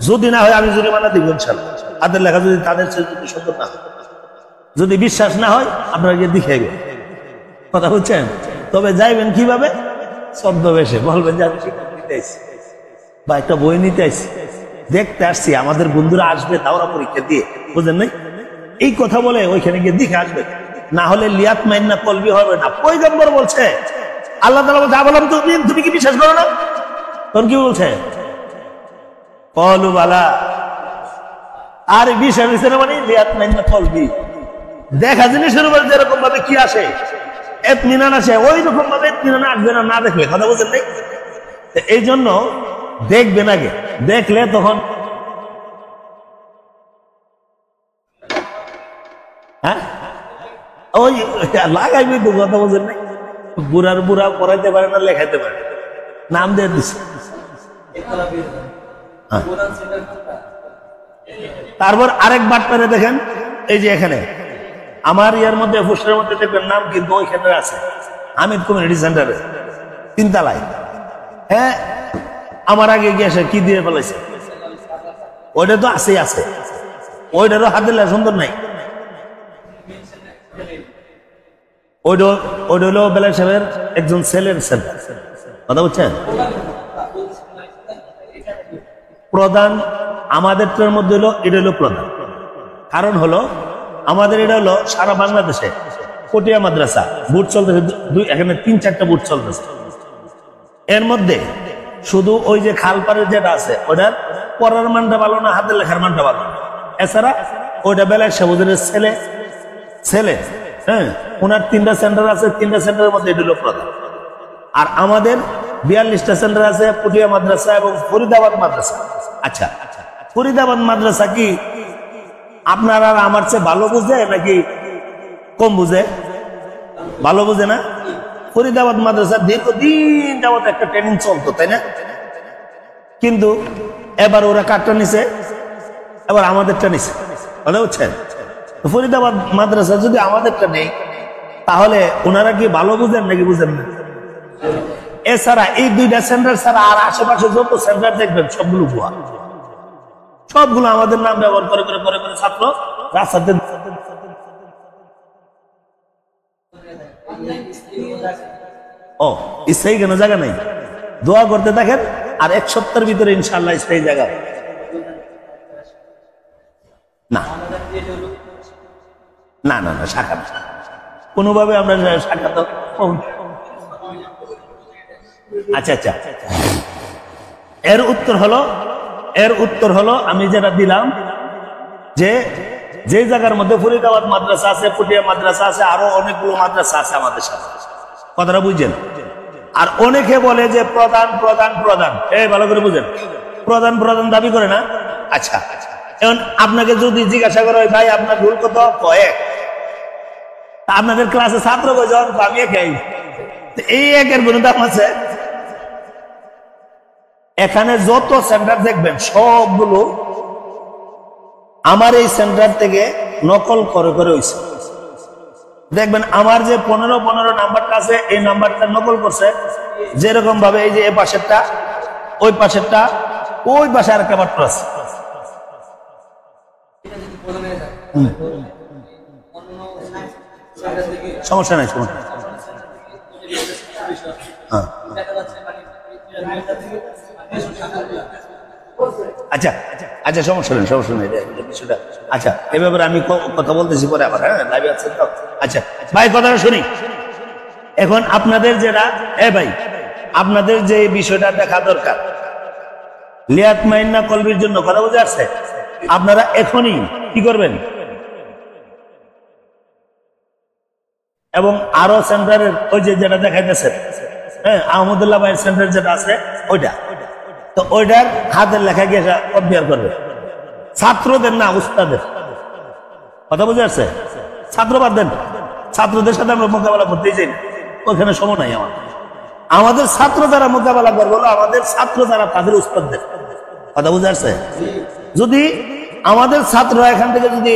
যদি না হয় আমি জরিমানা দিব ইনশাআল্লাহ, হাতের লেখা যদি তাদের যদি সুন্দর না হয়, যদি বিশ্বাস না হয় আপনারা গিয়ে দেখে গেলেন, কথা বুঝছেন? তবে যাইবেন কিভাবে? ছদ্মবেশে বলবেন যে আমি শিক্ষক নিতে আইছি বা একটা বই নিতে আইছি, দেখতে আসছি, আমাদের বন্ধুরা আসবে দাওরা পরীক্ষা দিয়ে, বুঝলেন নাই? এই কথা বলে ওইখানে গিয়ে দেখে আসবে, না হলে লিয়াত মাইন্না কলবি হবে না। পয়গম্বর বলছে, আল্লাহ তাআলা বলছে, বললাম তুমি কি বিশ্বাস করো না? তখন কি বলছে? কলু বালা। আর বিশ্বাস মানে লিয়াত মাইন্না কলবি, দেখা জিনিসের উপর যেরকম ভাবে কি আসে, ইতমিনান আসে, ওই রকম ভাবে ইতমিনান আসবে না, না দেখলে, কথা বুঝেন নাই? এই জন্য দেখবেন আগে, দেখলে তখন ওই লাগাইবি তো, কথা বোঝেন নাই? বুড়ার বুড়া পড়াইতে পারে না, লেখাইতে পারে, নাম দিয়ে দিচ্ছে। তারপর আরেক বাটপারে দেখেন, এই যে এখানে আমার ইয়ার মধ্যে পোস্টারের মধ্যে দেখবেন নাম, কিন্তু ওইখানে আছে হামিদ কমিউনিটি সেন্টারে 3 তলায়। হ্যাঁ, আমার আগে গিয়ে এসে কি দিয়ে ফেলাইছে, ওইটা তো আছে আছে, ওইটারও হাতে লেখা সুন্দর নাই। ওইটা হলো বেলাল সাহেবের একজন ছেলের সেন্টার, কথা বুঝছেন? প্রধান আমাদেরটার মধ্যে হলো, এটা হলো প্রধান। কারণ হলো আমাদের এটা হলো সারা বাংলাদেশে পটিয়া মাদ্রাসা বুট চলতেছে, এখানে 3-4টা বুট চলতেছে। এর মধ্যে শুধু ওই যে খালপাড়ের যেটা আছে ওটার পড়ার মানটা ভালো না, হাতের লেখার মানটা ভালো না। এছাড়া ওইটা বেলাল সাহেবের ছেলে, হ্যাঁ, ওনার 3টা সেন্টার আছে, 3টা সেন্টারের মধ্যে এটা হলো প্রধান। আর আমাদের 42টা সেন্টার আছে, পটিয়া মাদ্রাসা এবং ফরিদাবাদ মাদ্রাসা। আচ্ছা, ফরিদাবাদ মাদ্রাসা কি আপনার আর আমার চেয়ে ভালো বুঝে নাকি কম বুঝে? ভালো বুঝে না? ফরিদাবাদ মাদ্রাসা দীর্ঘদিন যাবত একটা ট্রেনিং চলতো, তাই না? কিন্তু এবার ওরা কাটটা নিছে, এবার আমাদেরটা নিছে, বুঝতে পারছেন? ফরিদাবাদ মাদ্রাসা যদি আমাদেরটা নেই, তাহলে ওনারা কি ভালো বুঝেন নাকি বুঝেন না? এছাড়া এই 2টা সেন্টার ছাড়া আর আশেপাশে যত সেন্টার দেখবেন সবগুলো ভুয়া, সবগুলো আমাদের নাম ব্যবহার করে করে করে করে ছাত্র রাস্তাতে। ও স্থায়ী কেন জায়গা নাই? দোয়া করতে থাকেন, আর 1 সপ্তাহের ভিতরে ইনশাআল্লাহ স্থায়ী জায়গা। না না না না, শাখা কোনোভাবে আমরা শাখা তো। আচ্ছা আচ্ছা, এর উত্তর হলো আমি যেটা দিলাম, যে জায়গার মধ্যে ফরিদাবাদ মাদ্রাসা আছে, পটিয়া মাদ্রাসা আছে, আরো অনেকগুলো মাদ্রাসা আছে আমাদের সাথে, কথাটা বুঝছেন? আর অনেকে বলে যে প্রধান প্রধান প্রধান, এই ভালো করে বুঝেন, প্রধান প্রধান দাবি করে না। আচ্ছা, এখন আপনাকে যদি জিজ্ঞাসা করা হয় ভাই আপনার ভুল কত, কয়েক, আপনাদের ক্লাসে ছাত্র কয়জন? আমি একাই। এই একের কোনো দাম আছে? এখানে যত সেন্টার দেখবেন সবগুলো আমার এই সেন্টার থেকে নকল করে করে হয়েছে। দেখবেন আমার যে 15 নাম্বারটা আছে, এই নাম্বারটা নকল করছে যেরকম ভাবে, এই যে এই পাশেরটা, ওই পাশেরটা, ওই পাশে আর একটা বাট্টা আছে। সমস্যা নাই, সমস্যা। হ্যাঁ, আচ্ছা আচ্ছা, সমস্যা নেই, সমস্যা নেই বিষয়টা। আচ্ছা, এ ব্যাপারে আমি কথা বলতেছি পরে আবার, হ্যাঁ, লাইভে আছেন তো। আচ্ছা ভাই, কথাটা শুনি। এখন আপনাদের যেটা, ভাই আপনাদের যে বিষয়টা দেখা দরকার, লিয়াত মাইন্না কলবির জন্য, কথা বুঝে আসছে? আপনারা এখনই কি করবেন, এবং আরো সেন্টারের ওই যে যেটা দেখাইতেছে, হ্যাঁ, আহমদুল্লাহ ভাইয়ের সেন্টার যেটা আছে ওইটা, তো ওইটার হাতের লেখা গিয়ে অধ্যয়ন করবে, ছাত্রদের না উস্তাদের, কথা বুঝে আসছে? ছাত্র বাদ দেন, ছাত্রদের সাথে আমরা মোকাবেলা করতেই চাই না, ওইখানে সময় নাই আমাদের ছাত্র যারা মোকাবেলা করবো, আমাদের ছাত্র যারা তাদের উস্তাদদের, কথা বুঝে আসছে? যদি আমাদের ছাত্ররা এখান থেকে যদি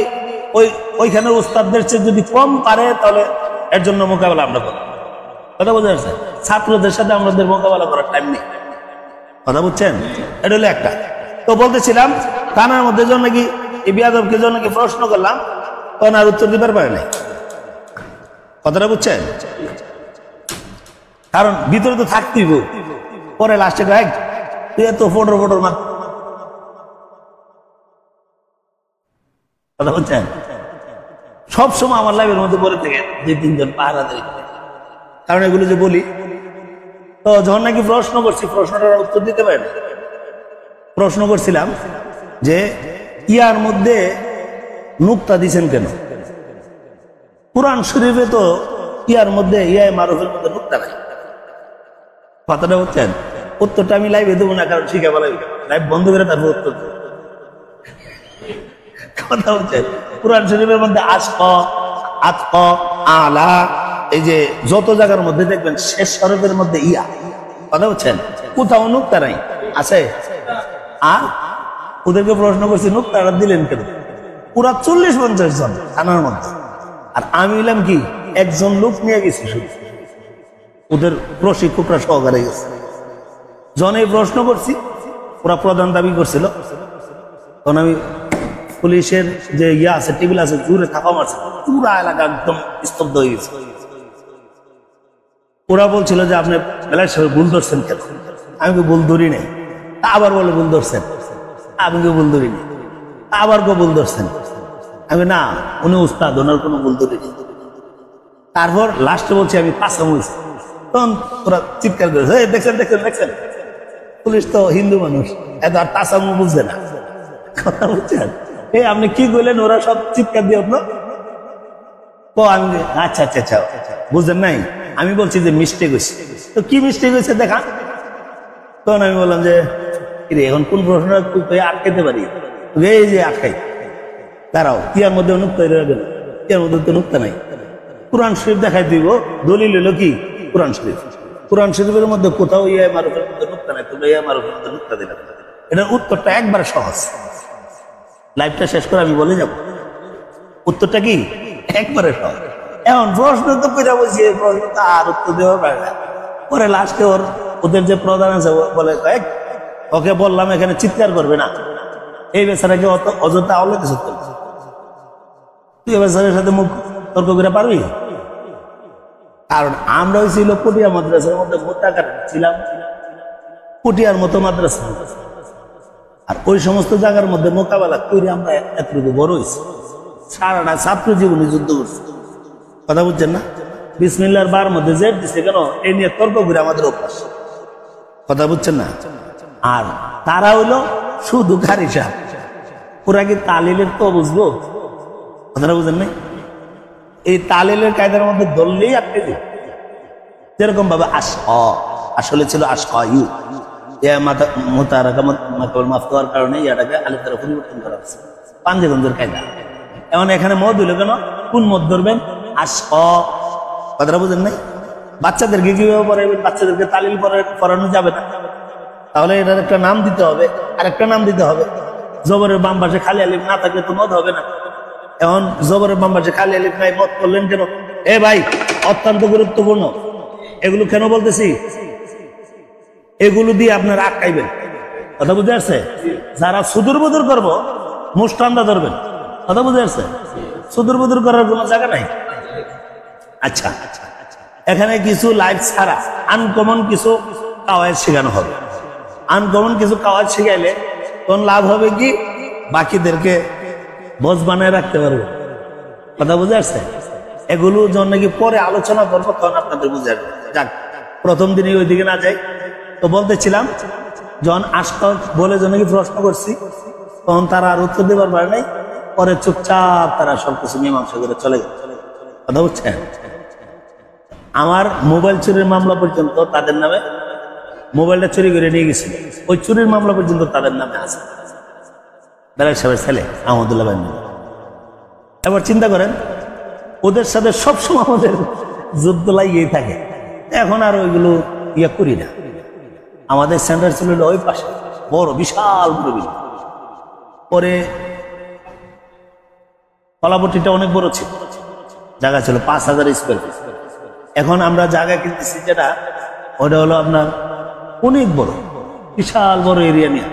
ওইখানে উস্তাদদের চেয়ে যদি কম পারে, তাহলে এর জন্য মোকাবেলা আমরা করবো, কথা বুঝে আসছে? ছাত্রদের সাথে আমাদের মোকাবেলা করার টাইম নেই, কথা বুঝছেন? এটা হলো একটা। তো বলতেছিলাম, থানার মধ্যে জন্য নাকি এই বিয়াদবকে জন্য নাকি প্রশ্ন করলাম, তখন আর উত্তর দিতে পারে নাই, কথাটা বুঝছেন? কারণ ভিতরে তো থাকতেই, পরে লাস্টে গায়ে তুই এত ফটোর মার, কথা বুঝছেন? সবসময় আমার লাইভের মধ্যে পরে থেকে 2-3 জন পাহারা দেয়, কারণ এগুলো যে বলি। তো যখন নাকি প্রশ্ন করছি, প্রশ্নটার উত্তর দিতে পারে না। প্রশ্ন করছিলাম যে ইয়ার মধ্যে নুক্তা দিছেন কেন? কুরআন শরীফে তো ইয়ার মধ্যে, ইয়ায় মারুফের মধ্যে নুক্তা নাই, কথাটা বুঝছেন? উত্তরটা আমি লাইভে দেবো না, কারণ শিখা লাগবে, লাইভ বন্ধ করে তারপর উত্তর দেবো, কথা বুঝছেন? কুরআন শরীফের মধ্যে আশক, আতক, আলা, এই যে যত জায়গার মধ্যে দেখবেন শেষ হরফের মধ্যে ইয়া, কথা বলছেন, কোথাও নুক্তা নাই, আছে? আর ওদেরকে প্রশ্ন করছি নুক্তাটা দিলেন কেন? পুরা 40-50 জন থানার মধ্যে, আর আমি হইলাম কি একজন লোক নিয়ে গেছি শুধু, ওদের প্রশিক্ষকরা সহকারে গেছে। জনে প্রশ্ন করছি, ওরা প্রধান দাবি করছিল, তখন আমি পুলিশের যে ইয়া আছে, টেবিল আছে, জোরে থাপা মারছে, পুরা এলাকা একদম স্তব্ধ হয়ে গেছে। ওরা বলছিল যে আপনি বেলায় সাহেব ভুল ধরছেন কেন? আমি কি ভুল ধরি নাই? আবার বলে ভুল ধরছেন, আমি কি ভুল ধরি নাই? আবার কেউ ভুল ধরছেন, আমি না, উনি উস্তাদ, ওনার কোনো ভুল ধরি নেই। তারপর লাস্টে বলছি আমি পাঁচা মুড়ছি, তখন ওরা চিৎকার করে দেখছেন দেখছেন দেখছেন, পুলিশ তো হিন্দু মানুষ, এত আর তাসামু বুঝছে না, কথা বুঝছেন? এই আপনি কি করলেন? ওরা সব চিৎকার দিয়ে উঠলো। ও আমি আচ্ছা আচ্ছা আচ্ছা বুঝলেন নাই, আমি বলছি যে মিস্টেক হয়েছে। তো কি মিস্টেক হয়েছে দেখা? তখন আমি বললাম যে এখন কোন প্রশ্ন আটকাতে পারি? এই যে আটকাই, দাঁড়াও, ইয়ার মধ্যে নুক্তা রয়ে গেল, ইয়ার মধ্যে তো নুক্তা নাই। কোরআন শরীফ দেখাই দিব, দলিল হলো কি কোরআন শরীফ। কোরআন শরীফের মধ্যে কোথাও ইয়া মারুফের মধ্যে নুক্তা নাই, তোমরা ইয়া মারুফের মধ্যে নুক্তা দিলাম। এটার উত্তরটা একবারে সহজ, লাইভটা শেষ করে আমি বলে যাব উত্তরটা কি, একবারে সহজ। এখন প্রশ্ন তো পেরা বলছি, প্রশ্ন তো আর উত্তর দেওয়া পারে না। পরে লাস্টে ওদের যে প্রধান আছে বলে, ওকে বললাম এখানে চিৎকার করবে না, এই বেচারাকে অযথা আওলে কিছু করবে, তুই এ বেচারের সাথে মুখ তর্ক করে পারবি? কারণ আমরা হয়েছিল পটিয়া মাদ্রাসার মধ্যে মোটাকার ছিলাম, পটিয়ার মতো মাদ্রাসা, আর ওই সমস্ত জায়গার মধ্যে মোকাবেলা করে আমরা এতটুকু বড় হয়েছি। সারাটা ছাত্র জীবনে যুদ্ধ করছি, কথা বুঝছেন না? বিসমিল্লাহর বার মধ্যে জেট দিছে কেন, এই নিয়ে তর্ক করে আমাদের অভ্যাস, কথা বুঝছেন না? আর তারা হইলো শুধু খারি সাহেব, ওরা কি তালিলের তো বুঝবো, কথাটা বুঝেন নাই? এই তালিলের কায়দার মধ্যে ধরলেই আটকে দিই, যেরকম ভাবে আসলে ছিল আশকায়ু, মাফ হওয়ার কারণে ইয়াটাকে আলিফ দ্বারা পরিবর্তন করা হচ্ছে, পাঞ্জেগঞ্জের কায়দা। এখন এখানে মদ হইল কেন, কোন মদ ধরবেন? কথাটা বুঝেন নাই? বাচ্চাদেরকে কিভাবে পড়াইবেন? বাচ্চাদেরকে তালিল পড়ানো যাবে না, তাহলে এটার একটা নাম দিতে হবে, আর একটা নাম দিতে হবে। জবরের বাম পাশে খালি আলিফ না থাকলে তো মদ হবে না। এখন জবরের বাম পাশে খালি আলিফ নাই, মদ করলেন কেন? এ ভাই, অত্যন্ত গুরুত্বপূর্ণ এগুলো কেন বলতেছি, এগুলো দিয়ে আপনারা আটকাইবেন, কথা বুঝে আসছে? যারা সুদূর বুদুর করবো মুষ্টান্দা ধরবেন, কথা বুঝে আসছে? সুদূর বুদুর করার কোনো জায়গা নাই। আচ্ছা, এখানে কিছু লাইভ ছাড়া আনকমন কিছু কাওয়ায়েদ শেখানো হবে। আনকমন কিছু কাওয়ায়েদ শেখাইলে তখন লাভ হবে কি, বাকিদেরকে বস বানায় রাখতে পারবো, কথা বুঝে আসছে? এগুলো যখন নাকি পরে আলোচনা করবো তখন আপনাদের বুঝে আসবে। যাক, প্রথম দিনে ওইদিকে না যাই। তো বলতেছিলাম, যখন আশকা বলে যখন নাকি প্রশ্ন করছি, তখন তারা আর উত্তর দেবার পারে নাই, পরে চুপচাপ তারা সবকিছু মীমাংসা করে চলে গেল, কথা বুঝছেন? আমার মোবাইল চুরির মামলা পর্যন্ত তাদের নামে, মোবাইলটা চুরি করে নিয়ে গেছিল, ওই চুরির মামলা পর্যন্ত তাদের নামে আছে, বেলাল সাহেবের ছেলে আহমদুল্লাহ ভাই। এবার চিন্তা করেন, ওদের সাথে সবসময় আমাদের যুদ্ধ লাগিয়েই থাকে। এখন আর ওইগুলো ইয়ে করি না। আমাদের সেন্টার ছিল ওই পাশে, বড় বিশাল বিল্ডিং। পরে কলাপট্টিটা অনেক বড় ছিল, জায়গা ছিল 5000 স্কোয়ার ফিট। এখন আমরা জায়গা কিনতেছি যেটা, ওটা হলো আপনার অনেক বড়, বিশাল বড় এরিয়া নিয়ে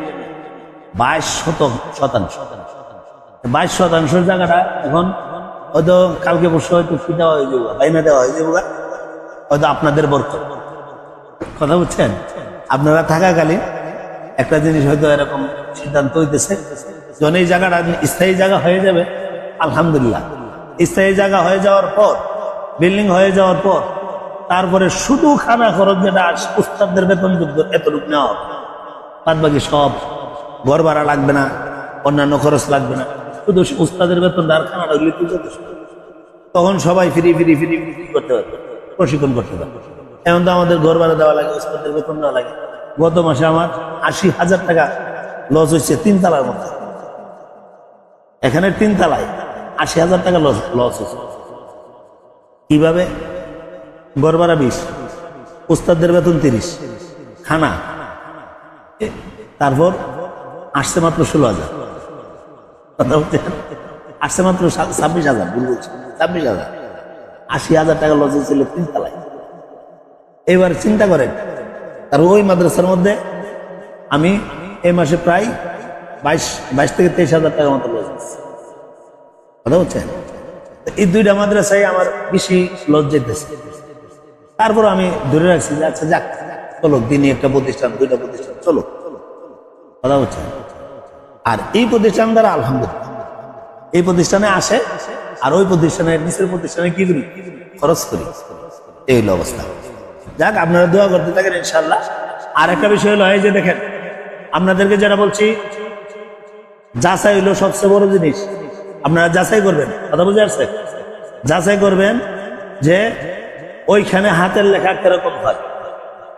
22% জায়গাটা এখন হয়তো কালকে বসে হয়তো ফি দেওয়া হয়ে যাবো, বাইনা দেওয়া হয়ে যাবো, হয়তো আপনাদের বরকত, কথা বুঝছেন? আপনারা থাকাকালীন একটা জিনিস হয়তো এরকম সিদ্ধান্ত হইতেছে, যখন এই জায়গাটা স্থায়ী জায়গা হয়ে যাবে, আলহামদুলিল্লাহ, স্থায়ী জায়গা হয়ে যাওয়ার পর, বিল্ডিং হয়ে যাওয়ার পর, তারপরে শুধু খানা খরচ যেটা উস্তাদদের বেতন যুক্ত এতটুকু নেওয়া হবে, বাদ বাকি সব, ঘর ভাড়া লাগবে না, অন্যান্য খরচ লাগবে না, শুধু উস্তাদের বেতন আর খানাটা লিখতে যথেষ্ট। তখন সবাই ফিরি করতে পারবে, প্রশিক্ষণ করতে পারবে। এখন তো আমাদের ঘর ভাড়া দেওয়া লাগে, উস্তাদের বেতন দেওয়া লাগে। গত মাসে আমার 80,000 টাকা লস হচ্ছে 3 তলার মধ্যে, এখানে 3 তলায় 80,000 টাকা লস হচ্ছে। কিভাবে? গড় ভাড়া 20, উস্তাদদের বেতন 30, খানা, তারপর আসছে মাত্র 16,000, কথা বলছেন? আসছে মাত্র 26,000, ভুল বলছি 26,000, 80,000 টাকা লজে ছিল 3 তলায়। এবার চিন্তা করেন, আর ওই মাদ্রাসার মধ্যে আমি এই মাসে প্রায় 22 থেকে 23,000 টাকার মতো লজ দিচ্ছি, কথা বলছেন? এই দুইটা মাদ্রাসায় আমার বেশি লজ যেতেছে। তারপর আমি ধরে রাখছি যে আচ্ছা যাক, চলো দিনই একটা প্রতিষ্ঠান, দুইটা প্রতিষ্ঠান, চলো, কথা হচ্ছে। আর এই প্রতিষ্ঠান দ্বারা আলহামদুলিল্লাহ এই প্রতিষ্ঠানে আসে, আর ওই প্রতিষ্ঠানের নিচের প্রতিষ্ঠানে কি করি? খরচ করি। এই হলো অবস্থা। যাক, আপনারা দোয়া করতে থাকেন ইনশাআল্লাহ। আর একটা বিষয় হলো এই যে দেখেন, আপনাদেরকে যেটা বলছি, যাচাই হলো সবচেয়ে বড় জিনিস। আপনারা যাচাই করবেন, কথা বুঝে আসছে? যাচাই করবেন যে ওইখানে হাতের লেখা কিরকম হয়।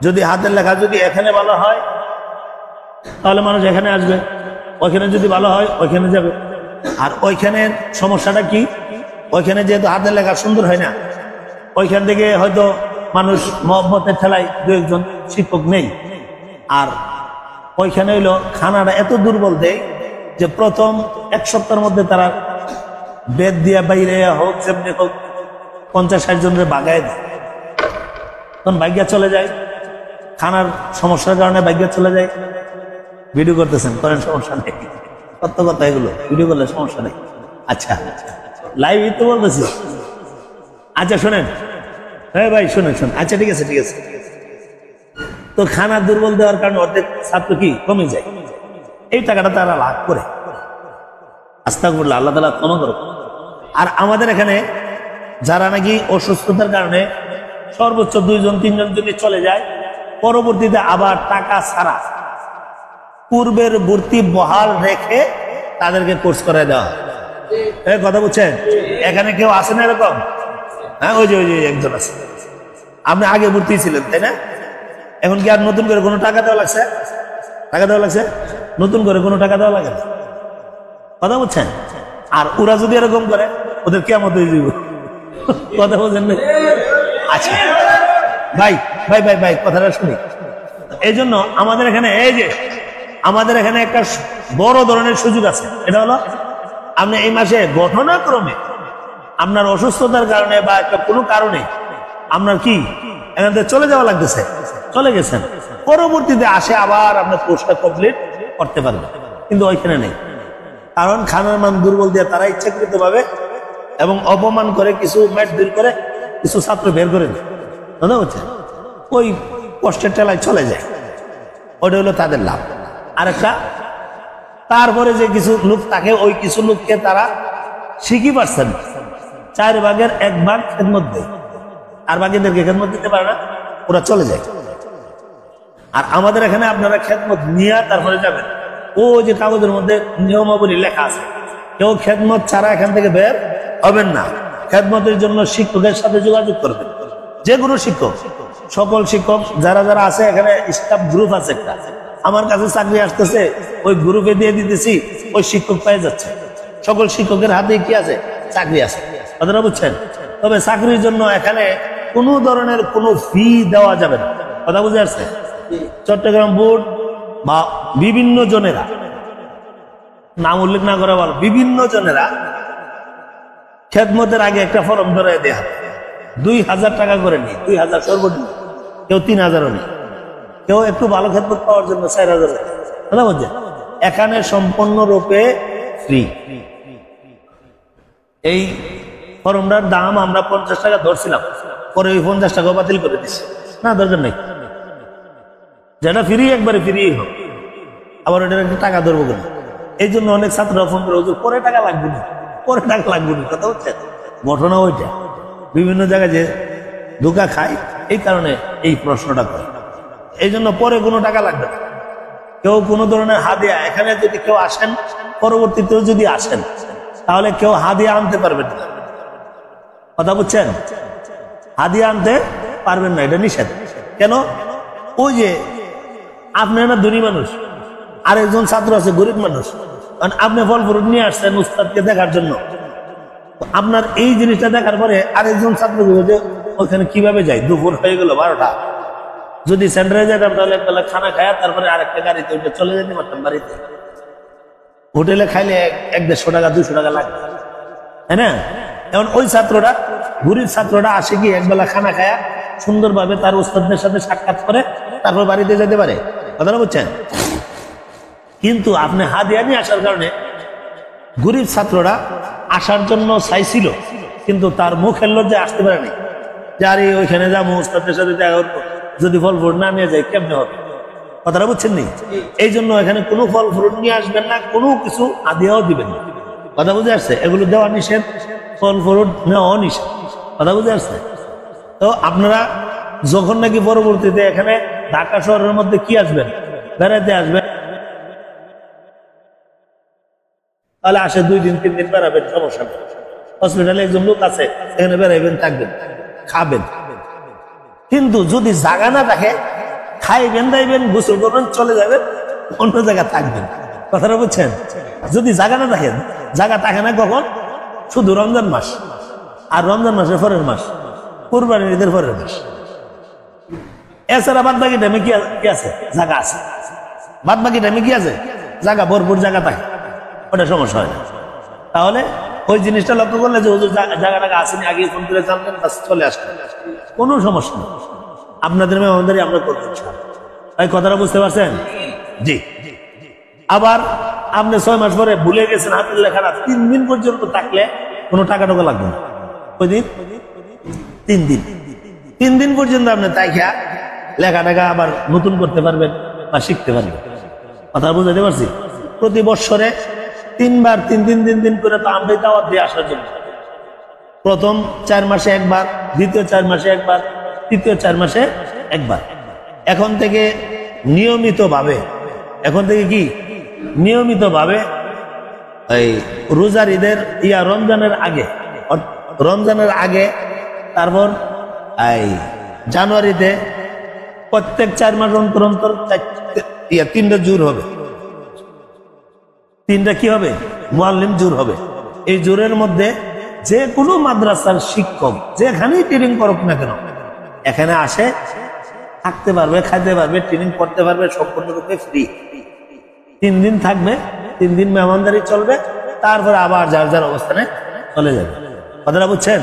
যদি হাতের লেখা যদি এখানে ভালো হয় তাহলে মানুষ এখানে আসবে, ওইখানে যদি ভালো হয় ওইখানে যাবে। আর ওইখানের সমস্যাটা কি? ওইখানে যেহেতু হাতের লেখা সুন্দর হয় না, ওইখান থেকে হয়তো মানুষ মহব্বতের ঠেলায় দু একজন শিক্ষক নেই। আর ওইখানে হইলো খানাটা এত দুর্বল দেয় যে প্রথম 1 সপ্তাহের মধ্যে তারা বেদ দিয়া বাইরে হোক যেমনি হোক 50-60 জনের বাগায় দেয়। তখন ভাগ্যা চলে যায়, খানার সমস্যার কারণে ভাগ্যা চলে যায়। ভিডিও করতেছেন, করেন, সমস্যা নেই, কত কথা এগুলো ভিডিও করলে সমস্যা নেই। আচ্ছা, লাইভ তো বলতেছি। আচ্ছা শোনেন, হ্যাঁ ভাই শোনেন। আচ্ছা ঠিক আছে, ঠিক আছে। তো খানা দুর্বল দেওয়ার কারণে অর্ধেক ছাত্র কি কমে যায়, এই টাকাটা তারা লাভ করে। আস্তাগফিরুল্লাহ, আল্লাহ তাআলা ক্ষমা করুন। আর আমাদের এখানে যারা নাকি অসুস্থতার কারণে সর্বোচ্চ 2-3 জন যদি চলে যায়, পরবর্তীতে আবার টাকা ছাড়া পূর্বের ভর্তি বহাল রেখে তাদেরকে কোর্স করায় দেওয়া হয়। কথা বুঝছেন? এখানে কেউ আসে না এরকম? হ্যাঁ, ওই যে একজন আছে। আপনি আগে ভর্তি ছিলেন তাই না? এখন কি আর নতুন করে কোনো টাকা দেওয়া লাগছে? টাকা দেওয়া লাগছে? নতুন করে কোনো টাকা দেওয়া লাগে না, কথা বুঝছেন? আর ওরা যদি এরকম করে, ওদের কিয়ামত হয়ে যাবে, কথা বলছেন না? আচ্ছা ভাই ভাই ভাই ভাই কথাটা শুনি। এই জন্য আমাদের এখানে এই যে আমাদের এখানে একটা বড় ধরনের সুযোগ আছে। এটা হলো আপনি এই মাসে ঘটনাক্রমে আপনার অসুস্থতার কারণে বা একটা কোনো কারণে আপনার কি এখান থেকে চলে যাওয়া লাগতেছে, চলে গেছেন, পরবর্তীতে আসে আবার আপনার কোর্সটা কমপ্লিট করতে পারবেন। কিন্তু ওইখানে নেই, কারণ খানার মান দুর্বল দিয়ে তারা ইচ্ছাকৃত ভাবে এবং অপমান করে, কিছু ম্যাট দূর করে, কিছু ছাত্র বের করে দেয়, কথা হচ্ছে? ওই কষ্টের টেলায় চলে যায়, ওটা হলো তাদের লাভ। আর একটা তারপরে যে কিছু লোক থাকে, ওই কিছু লোককে তারা শিখি পারছেন 4 ভাগের 1 ভাগ খেদমত দেয়, আর বাকিদেরকে খেদমত দিতে পারে না, ওরা চলে যায়। আর আমাদের এখানে আপনারা খেদমত নিয়ে তারপরে যাবেন, ও যে কাগজের মধ্যে নিয়মাবলী লেখা আছে, কেউ খেদমত ছাড়া এখান থেকে বের হবেন না। খেদমতের জন্য শিক্ষকের সাথে যোগাযোগ করবেন, যে কোনো শিক্ষক, সকল শিক্ষক যারা যারা আছে এখানে স্টাফ গ্রুপ আছে একটা, আমার কাছে চাকরি আসতেছে, ওই গ্রুপে দিয়ে দিতেছি, ওই শিক্ষক পেয়ে যাচ্ছে। সকল শিক্ষকের হাতে কি আছে? চাকরি আছে, কথাটা বুঝছেন? তবে চাকরির জন্য এখানে কোনো ধরনের কোনো ফি দেওয়া যাবে না, কথা বুঝে আসছে? চট্টগ্রাম বোর্ড বা বিভিন্ন জনেরা, নাম উল্লেখ না করে ভালো, বিভিন্ন জনেরা খেদমতের আগে একটা ফর্ম ধরে দেয়া হবে, 2,000 টাকা করে নেই, 2,000 সর্বনিম্ন, কেউ 3,000ও নেই, কেউ একটু ভালো খেদমত পাওয়ার জন্য 4,000, কথা বলছেন? এখানে সম্পূর্ণরূপে ফ্রি। এই ফর্মটার দাম আমরা 50 টাকা ধরছিলাম, পরে ওই 50 টাকা বাতিল করে দিচ্ছি, না দরকার নেই, যেটা ফ্রি একবারে ফ্রি হোক, আবার ওটার একটা টাকা ধরবো কেন? এই জন্য অনেক ছাত্ররা ফোন করে, হুজুর পরে টাকা লাগবে না, পরে টাকা লাগবে না, কথা হচ্ছে? ঘটনা ওইটা, বিভিন্ন জায়গায় যে ধোঁকা খায়, এই কারণে এই প্রশ্নটা করে। এই জন্য পরে কোনো টাকা লাগবে না। কেউ কোনো ধরনের হাদিয়া, এখানে যদি কেউ আসেন, পরবর্তীতেও যদি আসেন, তাহলে কেউ হাদিয়া আনতে পারবেন না, কথা বুঝছেন? হাদিয়া আনতে পারবেন না, এটা নিষেধ। কেন? ওই যে আপনি না ধনী মানুষ, আরেকজন ছাত্র আছে গরিব মানুষ, কারণ আপনি ফল ফ্রুট নিয়ে আসছেন উস্তাদকে দেখার জন্য, আপনার এই জিনিসটা দেখার পরে আরেকজন ছাত্র যে ওখানে কিভাবে যায়, দুপুর হয়ে গেল 12টা, যদি সেন্টারে যেতাম তাহলে একবেলা খানা খায় তারপরে আরেকটা গাড়িতে উঠে চলে যেতে পারতাম বাড়িতে। হোটেলে খাইলে 100-150 টাকা 200 টাকা লাগবে, তাই না? এখন ওই ছাত্রটা, গরিব ছাত্রটা আসে কি একবেলা খানা খায়া সুন্দরভাবে তার উস্তাদদের সাথে সাক্ষাৎ করে তারপর বাড়িতে যেতে পারে, কথাটা বুঝছেন? কিন্তু আপনি হাদিয়া নিয়ে আসার কারণে গরিব ছাত্ররা আসার জন্য চাইছিল, কিন্তু তার মুখের লজ্জায় আসতে পারেনি যে আরে ওইখানে যাবো উস্তাদের সাথে দেখা করবো, যদি ফল ফ্রুট না নিয়ে যাই কেমনে হবে, কথাটা বুঝছেন নি? এই জন্য এখানে কোনো ফল ফ্রুট নিয়ে আসবেন না, কোনো কিছু হাদিয়াও দিবেন না, কথা বুঝে আসছে? এগুলো দেওয়া নিষেধ, ফল ফ্রুট নেওয়া নিষেধ, কথা বুঝে আসছে? তো আপনারা যখন নাকি পরবর্তীতে এখানে ঢাকা শহরের মধ্যে কি আসবেন, বেড়াতে আসবেন, তাহলে আসে 2 দিন 3 দিন বেড়াবেন, সমস্যা নেই। হসপিটালে একজন লোক আছে, এখানে বেড়াইবেন, থাকবেন, খাবেন। কিন্তু যদি জায়গা না থাকে, খাইবেন দাইবেন, গোসল করবেন, চলে যাবেন, অন্য জায়গায় থাকবেন, কথাটা বুঝছেন? যদি জায়গা না থাকে, জায়গা থাকে না কখন? শুধু রমজান মাস, আর রমজান মাসের পরের মাস, কুরবানির ঈদের পরের মাস। এছাড়া বাদ বাকি টাইমে কি আছে? জায়গা আছে। বাদ বাকি টাইমে কি আছে? জায়গা, ভরপুর জায়গা থাকে, ওটা সমস্যা হয় না। তাহলে ওই জিনিসটা লক্ষ্য করলে যে হুজুর জায়গাটাকে আসেনি, আগে ফোন করে জানলেন, চলে আসলেন, কোনো সমস্যা নেই। আপনাদের মেহমানদারি আমরা করতে চাই, এই কথাটা বুঝতে পারছেন? জি। আবার আপনি 6 মাস পরে ভুলে গেছেন হাতের লেখাটা, 3 দিন পর্যন্ত থাকলে কোনো টাকা টাকা লাগবে না। ওই দিন 3 দিন, 3 দিন পর্যন্ত আপনি তাই খেয়া লেখা টাকা আবার নতুন করতে পারবেন বা শিখতে পারবেন, কথা বুঝাতে পারছি? প্রতি বৎসরে 3 বার 3 দিন করে তো আমরাই দাওয়াত দিয়ে আসার জন্য, প্রথম 4 মাসে একবার, দ্বিতীয় 4 মাসে একবার, তৃতীয় 4 মাসে একবার। এখন থেকে নিয়মিতভাবে, এখন থেকে কি নিয়মিতভাবে এই রোজার ঈদের রমজানের আগে, তারপর এই জানুয়ারিতে প্রত্যেক 4 মাস অন্তর অন্তর 3টা জোর হবে, 3টা কি হবে? মুআল্লিম জোর হবে। এই জোরের মধ্যে যে কোনো মাদ্রাসার শিক্ষক যেখানেই ট্রেনিং করুক না কেন, এখানে আসে, থাকতে পারবে, খাইতে পারবে, ট্রেনিং করতে পারবে, সম্পূর্ণরূপে ফ্রি। 3 দিন থাকবে, 3 দিন মেহমানদারি চলবে, তারপরে আবার যার যার অবস্থানে চলে যাবে, কথাটা বুঝছেন?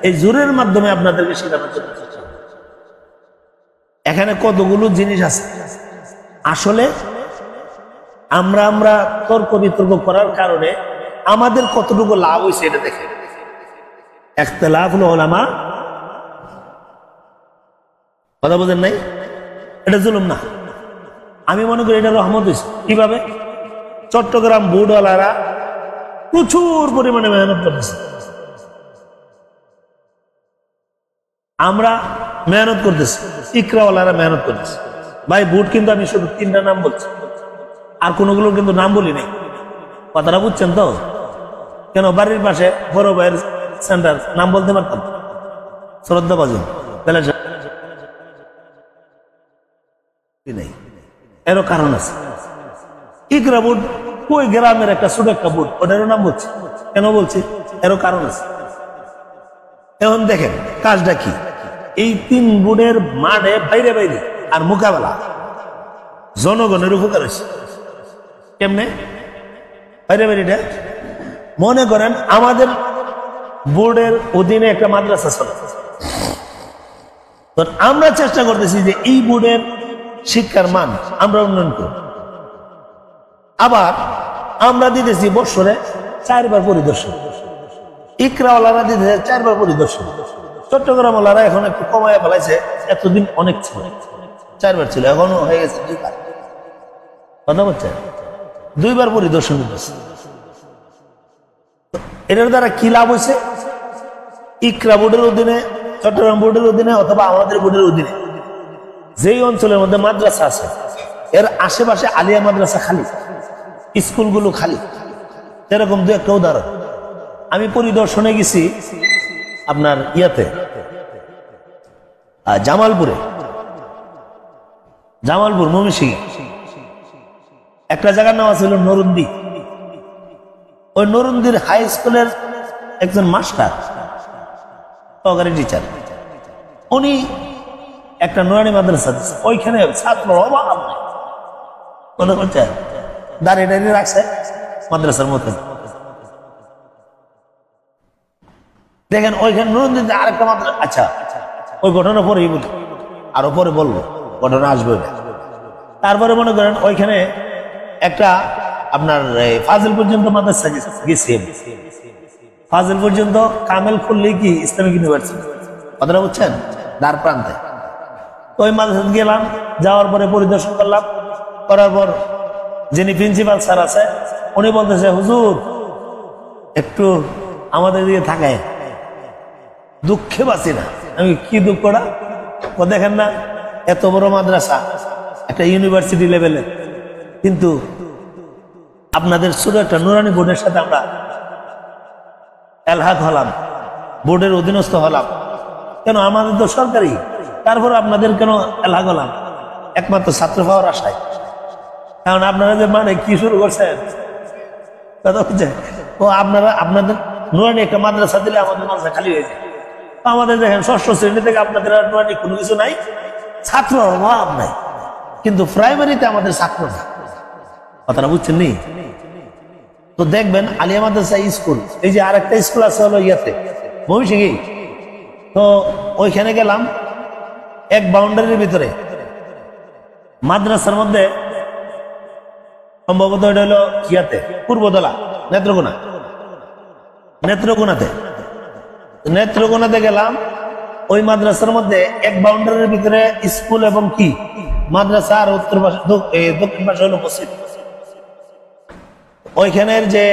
এই জোরের মাধ্যমে আপনাদেরকে শেখানোর জন্য এখানে কতগুলো জিনিস আছে। আসলে আমরা তর্ক বিতর্ক করার কারণে আমাদের কতটুকু লাভ হয়েছে এটা দেখে। ইখতিলাফুল উলামা, কথা বলেন নাই? এটা জুলুম না, আমি মনে করি এটা রহমত হয়েছে। কিভাবে? চট্টগ্রাম বোর্ডওয়ালারা প্রচুর পরিমাণে মেহনত করতেছে, আমরা মেহনত করতেছি, ইকরাওয়ালারা মেহনত করতেছে। ভাই বোর্ড কিন্তু আমি শুধু 3টা নাম বলছি, আর কোনগুলো কিন্তু নাম বলি নাই, কথাটা বুঝছেন তো? কেন? বাড়ির পাশে বড় ভাইয়ের সেন্টার, নাম বলতে পারতাম, শ্রদ্ধা বাজন নেই, এরও কারণ আছে। ইকরা বোর্ড ওই গ্রামের একটা ছোট একটা বোর্ড, ওটারও নাম বলছি। কেন বলছি? এরও কারণ আছে। এখন দেখেন কাজটা কি, এই 3 বোর্ডের মাঠে বাইরে বাইরে আর মোকাবেলা জনগণের উপকার হয়েছে। কেমনে বাইরে বাইরেটা? মনে করেন আমাদের বোর্ডের অধীনে একটা মাদ্রাসা চলে, তো আমরা চেষ্টা করতেছি যে এই বোর্ডের শিক্ষার মান আমরা উন্নয়ন করব। আবার আমরা দিতেছি বছরে 4 বার পরিদর্শন, ইকরাওয়ালারা দিতেছে 4 বার পরিদর্শন, চট্টগ্রামওয়ালারা এখন একটু কমায় ফেলাইছে, এতদিন অনেক ছিল, 4 বার ছিল, এখনো হয়ে গেছে 2 বার, কথা বলছে 2 বার পরিদর্শন দিতেছে। এটার দ্বারা কি লাভ হয়েছে? ইকরা বোর্ডের অধীনে, চট্টগ্রাম বোর্ডের অধীনে অথবা আমাদের বোর্ডের অধীনে যেই অঞ্চলের মধ্যে মাদ্রাসা আছে, এর আশেপাশে আলিয়া মাদ্রাসা খালি, স্কুলগুলো খালি। এরকম 2-1টা উদাহরণ। আমি পরিদর্শনে গেছি আপনার ইয়াতে, জামালপুর ময়মনসিংহে, একটা জায়গার নাম আছে নরুন্দি। ওই নরুন্দির হাই স্কুলের একজন মাস্টার, সহকারী টিচার, উনি একটা নুরানি মাদ্রাসা দিচ্ছে, ওইখানে ছাত্র অভাব নাই, মনে করছে দাঁড়িয়ে দাঁড়িয়ে রাখছে মাদ্রাসার মধ্যে। দেখেন ওইখানে নুরুদ্দিন আরেকটা মাদ্রাসা, আচ্ছা ওই ঘটনা পরেই বলি, আরো পরে বলবো, ঘটনা আসবে। তারপরে মনে করেন ওইখানে একটা আপনার ফাজিল পর্যন্ত মাদ্রাসা গেছি, ফাজিল পর্যন্ত কামেল খুললে কি ইসলামিক ইউনিভার্সিটি, কথাটা বুঝছেন, দ্বার প্রান্তে। ওই মাদ্রাসা গেলাম, যাওয়ার পরে পরিদর্শন করলাম, করার পর যিনি প্রিন্সিপাল স্যার আছে উনি বলতেছে, হুজুর একটু আমাদের দিকে থাকায়, দুঃখে বাঁচি না। আমি কি দুঃখটা? দেখেন না এত বড় মাদ্রাসা, একটা ইউনিভার্সিটি লেভেলে, কিন্তু আপনাদের ছোট একটা নুরানি বোর্ডের সাথে আমরা এলহাক হলাম, বোর্ডের অধীনস্থ হলাম। কেন? আমাদের তো সরকারি, তারপর আপনাদের কেন এলহাক হলাম? একমাত্র ছাত্র পাওয়ার আশায়। কারণ আপনারা যে মানে কি শুরু করছেন, কথা হচ্ছে ও আপনারা আপনাদের নুরানি একটা মাদ্রাসা দিলে আমাদের মাদ্রাসা খালি হয়ে যায়। আমাদের দেখেন ষষ্ঠ শ্রেণী থেকে আপনাদের নুরানি কোনো কিছু নাই, ছাত্র অভাব নাই, কিন্তু প্রাইমারিতে আমাদের ছাত্র না, কথাটা বুঝছেন নি? তো দেখবেন আলিয়া মাদ্রাসা স্কুল, এই যে আরেকটা স্কুল আছে হলো ইয়াতে মহিষিংহি, তো ওইখানে গেলাম, এক বাউন্ডারির ভিতরে মাদ্রাসার মধ্যে, সম্ভবত এটা হলো ইয়াতে পূর্বদলা, নেত্রকোনাতে গেলাম। ওই মাদ্রাসার মধ্যে এক বাউন্ডারির ভিতরে স্কুল এবং কি মাদ্রাসা, আর উত্তর পাশে দক্ষিণ পাশে হলো মসজিদ। ওইখানের যে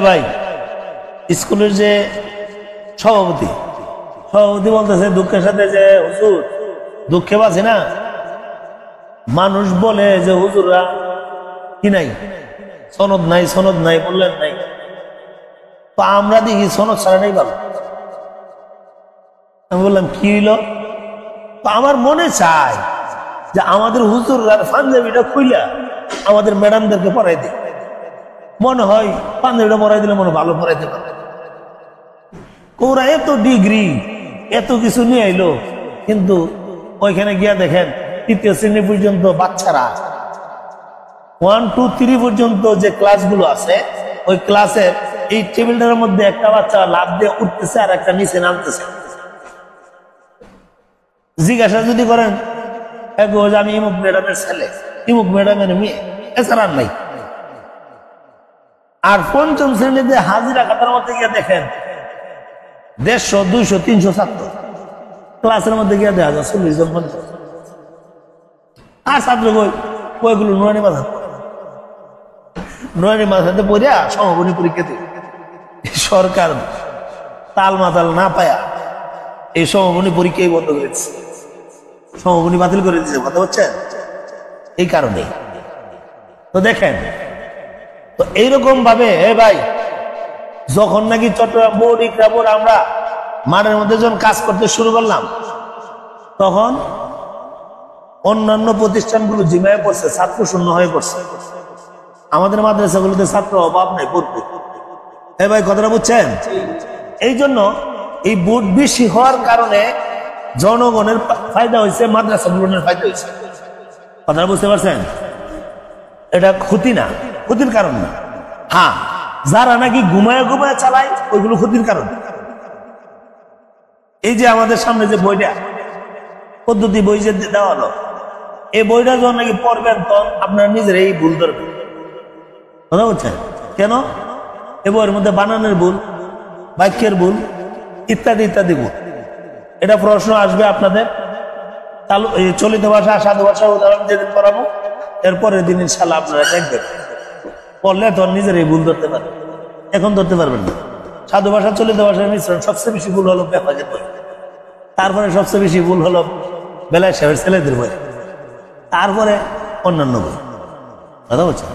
ভাই স্কুলের যে সভাপতি বলতেছে দুঃখের সাথে যে, হুজুর দুঃখে বাঁচি না, মানুষ বলে যে হুজুররা কি নাই, সনদ নাই বললেন নাই, তো আমরা দেখি সনদ ছাড়া নেই ভালো। আমি বললাম কি হইল? তো আমার মনে চায় যে আমাদের হুজুররা পাঞ্জাবিটা খুইলা আমাদের ম্যাডামদেরকে পড়াই দিই, মনে হয় পাঞ্জাবিটা পড়াই দিলে মনে ভালো পড়াইতে পারে। ওরা এত ডিগ্রি এত কিছু নিয়ে আইলো, কিন্তু ওইখানে গিয়া দেখেন তৃতীয় শ্রেণী পর্যন্ত বাচ্চারা 1, 2, 3 পর্যন্ত যে ক্লাসগুলো আছে, ওই ক্লাসের এই টেবিলটার মধ্যে একটা বাচ্চা লাফ দিয়ে উঠতেছে আর একটা নিচে নামতেছে। জিজ্ঞাসা যদি করেন আমি ইমুক ম্যাডামের ছেলে, ইমুক ম্যাডামের মেয়ে, এছাড়া নাই। আর পঞ্চম শ্রেণীতে হাজিরা খাতার মধ্যে গিয়ে দেখেন 150, 200, 300 ছাত্র, ক্লাসের মধ্যে গিয়ে দেখা যায় 40 জন 50। আর ছাত্র কইগুলো নুরানি মাদ্রাসাতে পড়িয়া সমগণী পরীক্ষা দিই, সরকার তাল মাতাল না পায়া এই সমগণী পরীক্ষাই বন্ধ করেছে, সমগণী বাতিল করে দিয়েছে, কথা বলছেন? এই কারণে তো দেখেন, তো এইরকম ভাবে ভাই যখন নাকি চট্টগ্রাম বোর্ড, ইকরা বোর্ড আমরা মাঠের মধ্যে যখন কাজ করতে শুরু করলাম, তখন অন্যান্য প্রতিষ্ঠানগুলো জিমায়ে পড়ছে, ছাত্র শূন্য হয়ে পড়ছে। আমাদের মাদ্রাসাগুলোতে ছাত্র অভাব নেই, ভর্তি। ভাই কথাটা বুঝছেন? এই জন্য এই বোর্ড বেশি হওয়ার কারণে জনগণের ফায়দা হয়েছে, মাদ্রাসাগুলোর ফায়দা হয়েছে, কথাটা বুঝতে পারছেন? এটা ক্ষতি না, ক্ষতির কারণ না। হ্যাঁ, যারা নাকি ঘুমায় চালায় ওইগুলো ক্ষতির কারণ। এই যে আমাদের সামনে যে বইটা পদ্ধতি বই যে দেওয়া হলো, এই বইটা যখন নাকি পড়বেন তখন আপনার নিজের এই ভুল ধরবেন, কথা বলছেন? কেন? এই বইয়ের মধ্যে বানানের ভুল, বাক্যের ভুল, ইত্যাদি ইত্যাদি ভুল। এটা প্রশ্ন আসবে আপনাদের চলিত ভাষা, সাধু ভাষার উদাহরণ যেদিন পড়াবো, এরপরের দিন ইনশাল্লাহ আপনারা দেখবেন, পড়লে তখন নিজের এই ভুল ধরতে পারবেন, এখন ধরতে পারবেন না। সাধু ভাষা চলিত ভাষার মিশ্রণ, সবচেয়ে বেশি ভুল হলো বেফাকের বই, তারপরে সবচেয়ে বেশি ভুল হলো বেলায় সাহেবের ছেলেদের বই, তারপরে অন্যান্য বই, কথা বলছেন?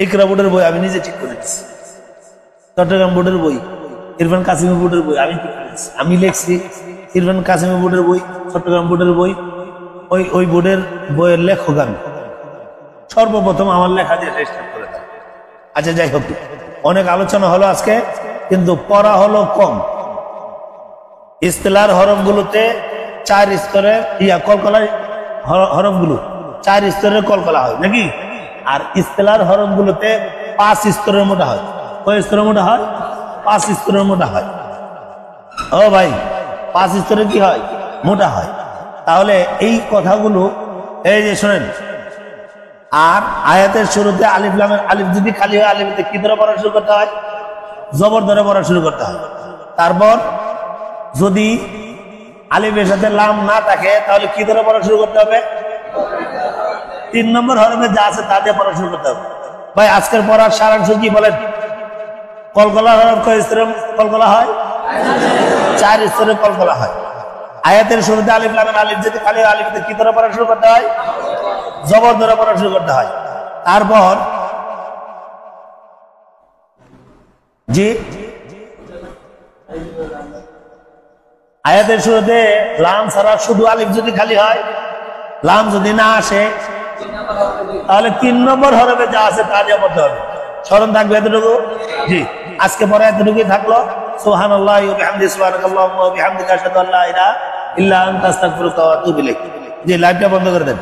ইকরা বোর্ডের বই আমি নিজে ঠিক করে দিচ্ছি, চট্টগ্রাম বোর্ডের বই, ইরফান কাসিমি বোর্ডের বই আমি ঠিক করেছি, আমি লিখছি ইরফান কাসিমি বোর্ডের বই, চট্টগ্রাম বোর্ডের বই, ওই বোর্ডের বইয়ের লেখক আমি, সর্বপ্রথম আমার লেখা দিয়ে রেজিস্টার করে দেয়। আচ্ছা যাই হোক, অনেক আলোচনা হলো আজকে, কিন্তু পড়া হলো কম। ইস্তেলার হরফগুলোতে 4 স্তরের কলকলার হরফগুলো 4 স্তরের কলকলা হয় নাকি? আর ইস্তেলার হরফগুলোতে 5 স্তরের মোটা হয়। কয় স্তরের মোটা হয়? 5 স্তরের মোটা হয়। ও ভাই, 5 স্তরের কি হয়? মোটা হয়। তাহলে এই কথাগুলো এই যে শোনেন, আর আয়াতের শুরুতে আলিফ লামের আলিফ যদি খালি হয়, আলিফতে কি ধরে পড়া শুরু করতে হয়? জবর ধরে পড়া শুরু করতে হয়। তারপর যদি আলিফের সাথে লাম না থাকে তাহলে কি ধরে পড়া শুরু করতে হবে? 3 নম্বর হরফে যা আছে তা দিয়ে পড়া শুরু করতে হবে। ভাই আজকের পড়ার সারাংশ কি বলেন? কলকলা হরফ কয় স্তরের কলকলা হয়? 4 স্তরের কলকলা হয়। আয়াতের শুরুতে আলিফ লামের আলিফ যদি খালি হয়, আলিফতে কি ধরে পড়া শুরু করতে হয়? জবর ধরে পড়া শুরু করতে হয়। তারপর জি আয়াতের শুরুতে লাম ছাড়া শুধু আলিফ যদি খালি হয়, লাম যদি না আসে, তাহলে 3 নম্বর হরফে যা আছে তা দিয়ে পড়তে হবে। স্মরণ থাকবে এতটুকু? জি, আজকে পরে এতটুকুই থাকলো। সুবহানাল্লাহি ওয়া বিহামদিহি, সুবহানাকাল্লাহুম্মা ওয়া বিহামদিকা, আশহাদু আল্লা ইলাহা ইল্লা আনতা, আস্তাগফিরুকা ওয়া আতুবু ইলাইক। জি, লাইভটা বন্ধ করে দেন।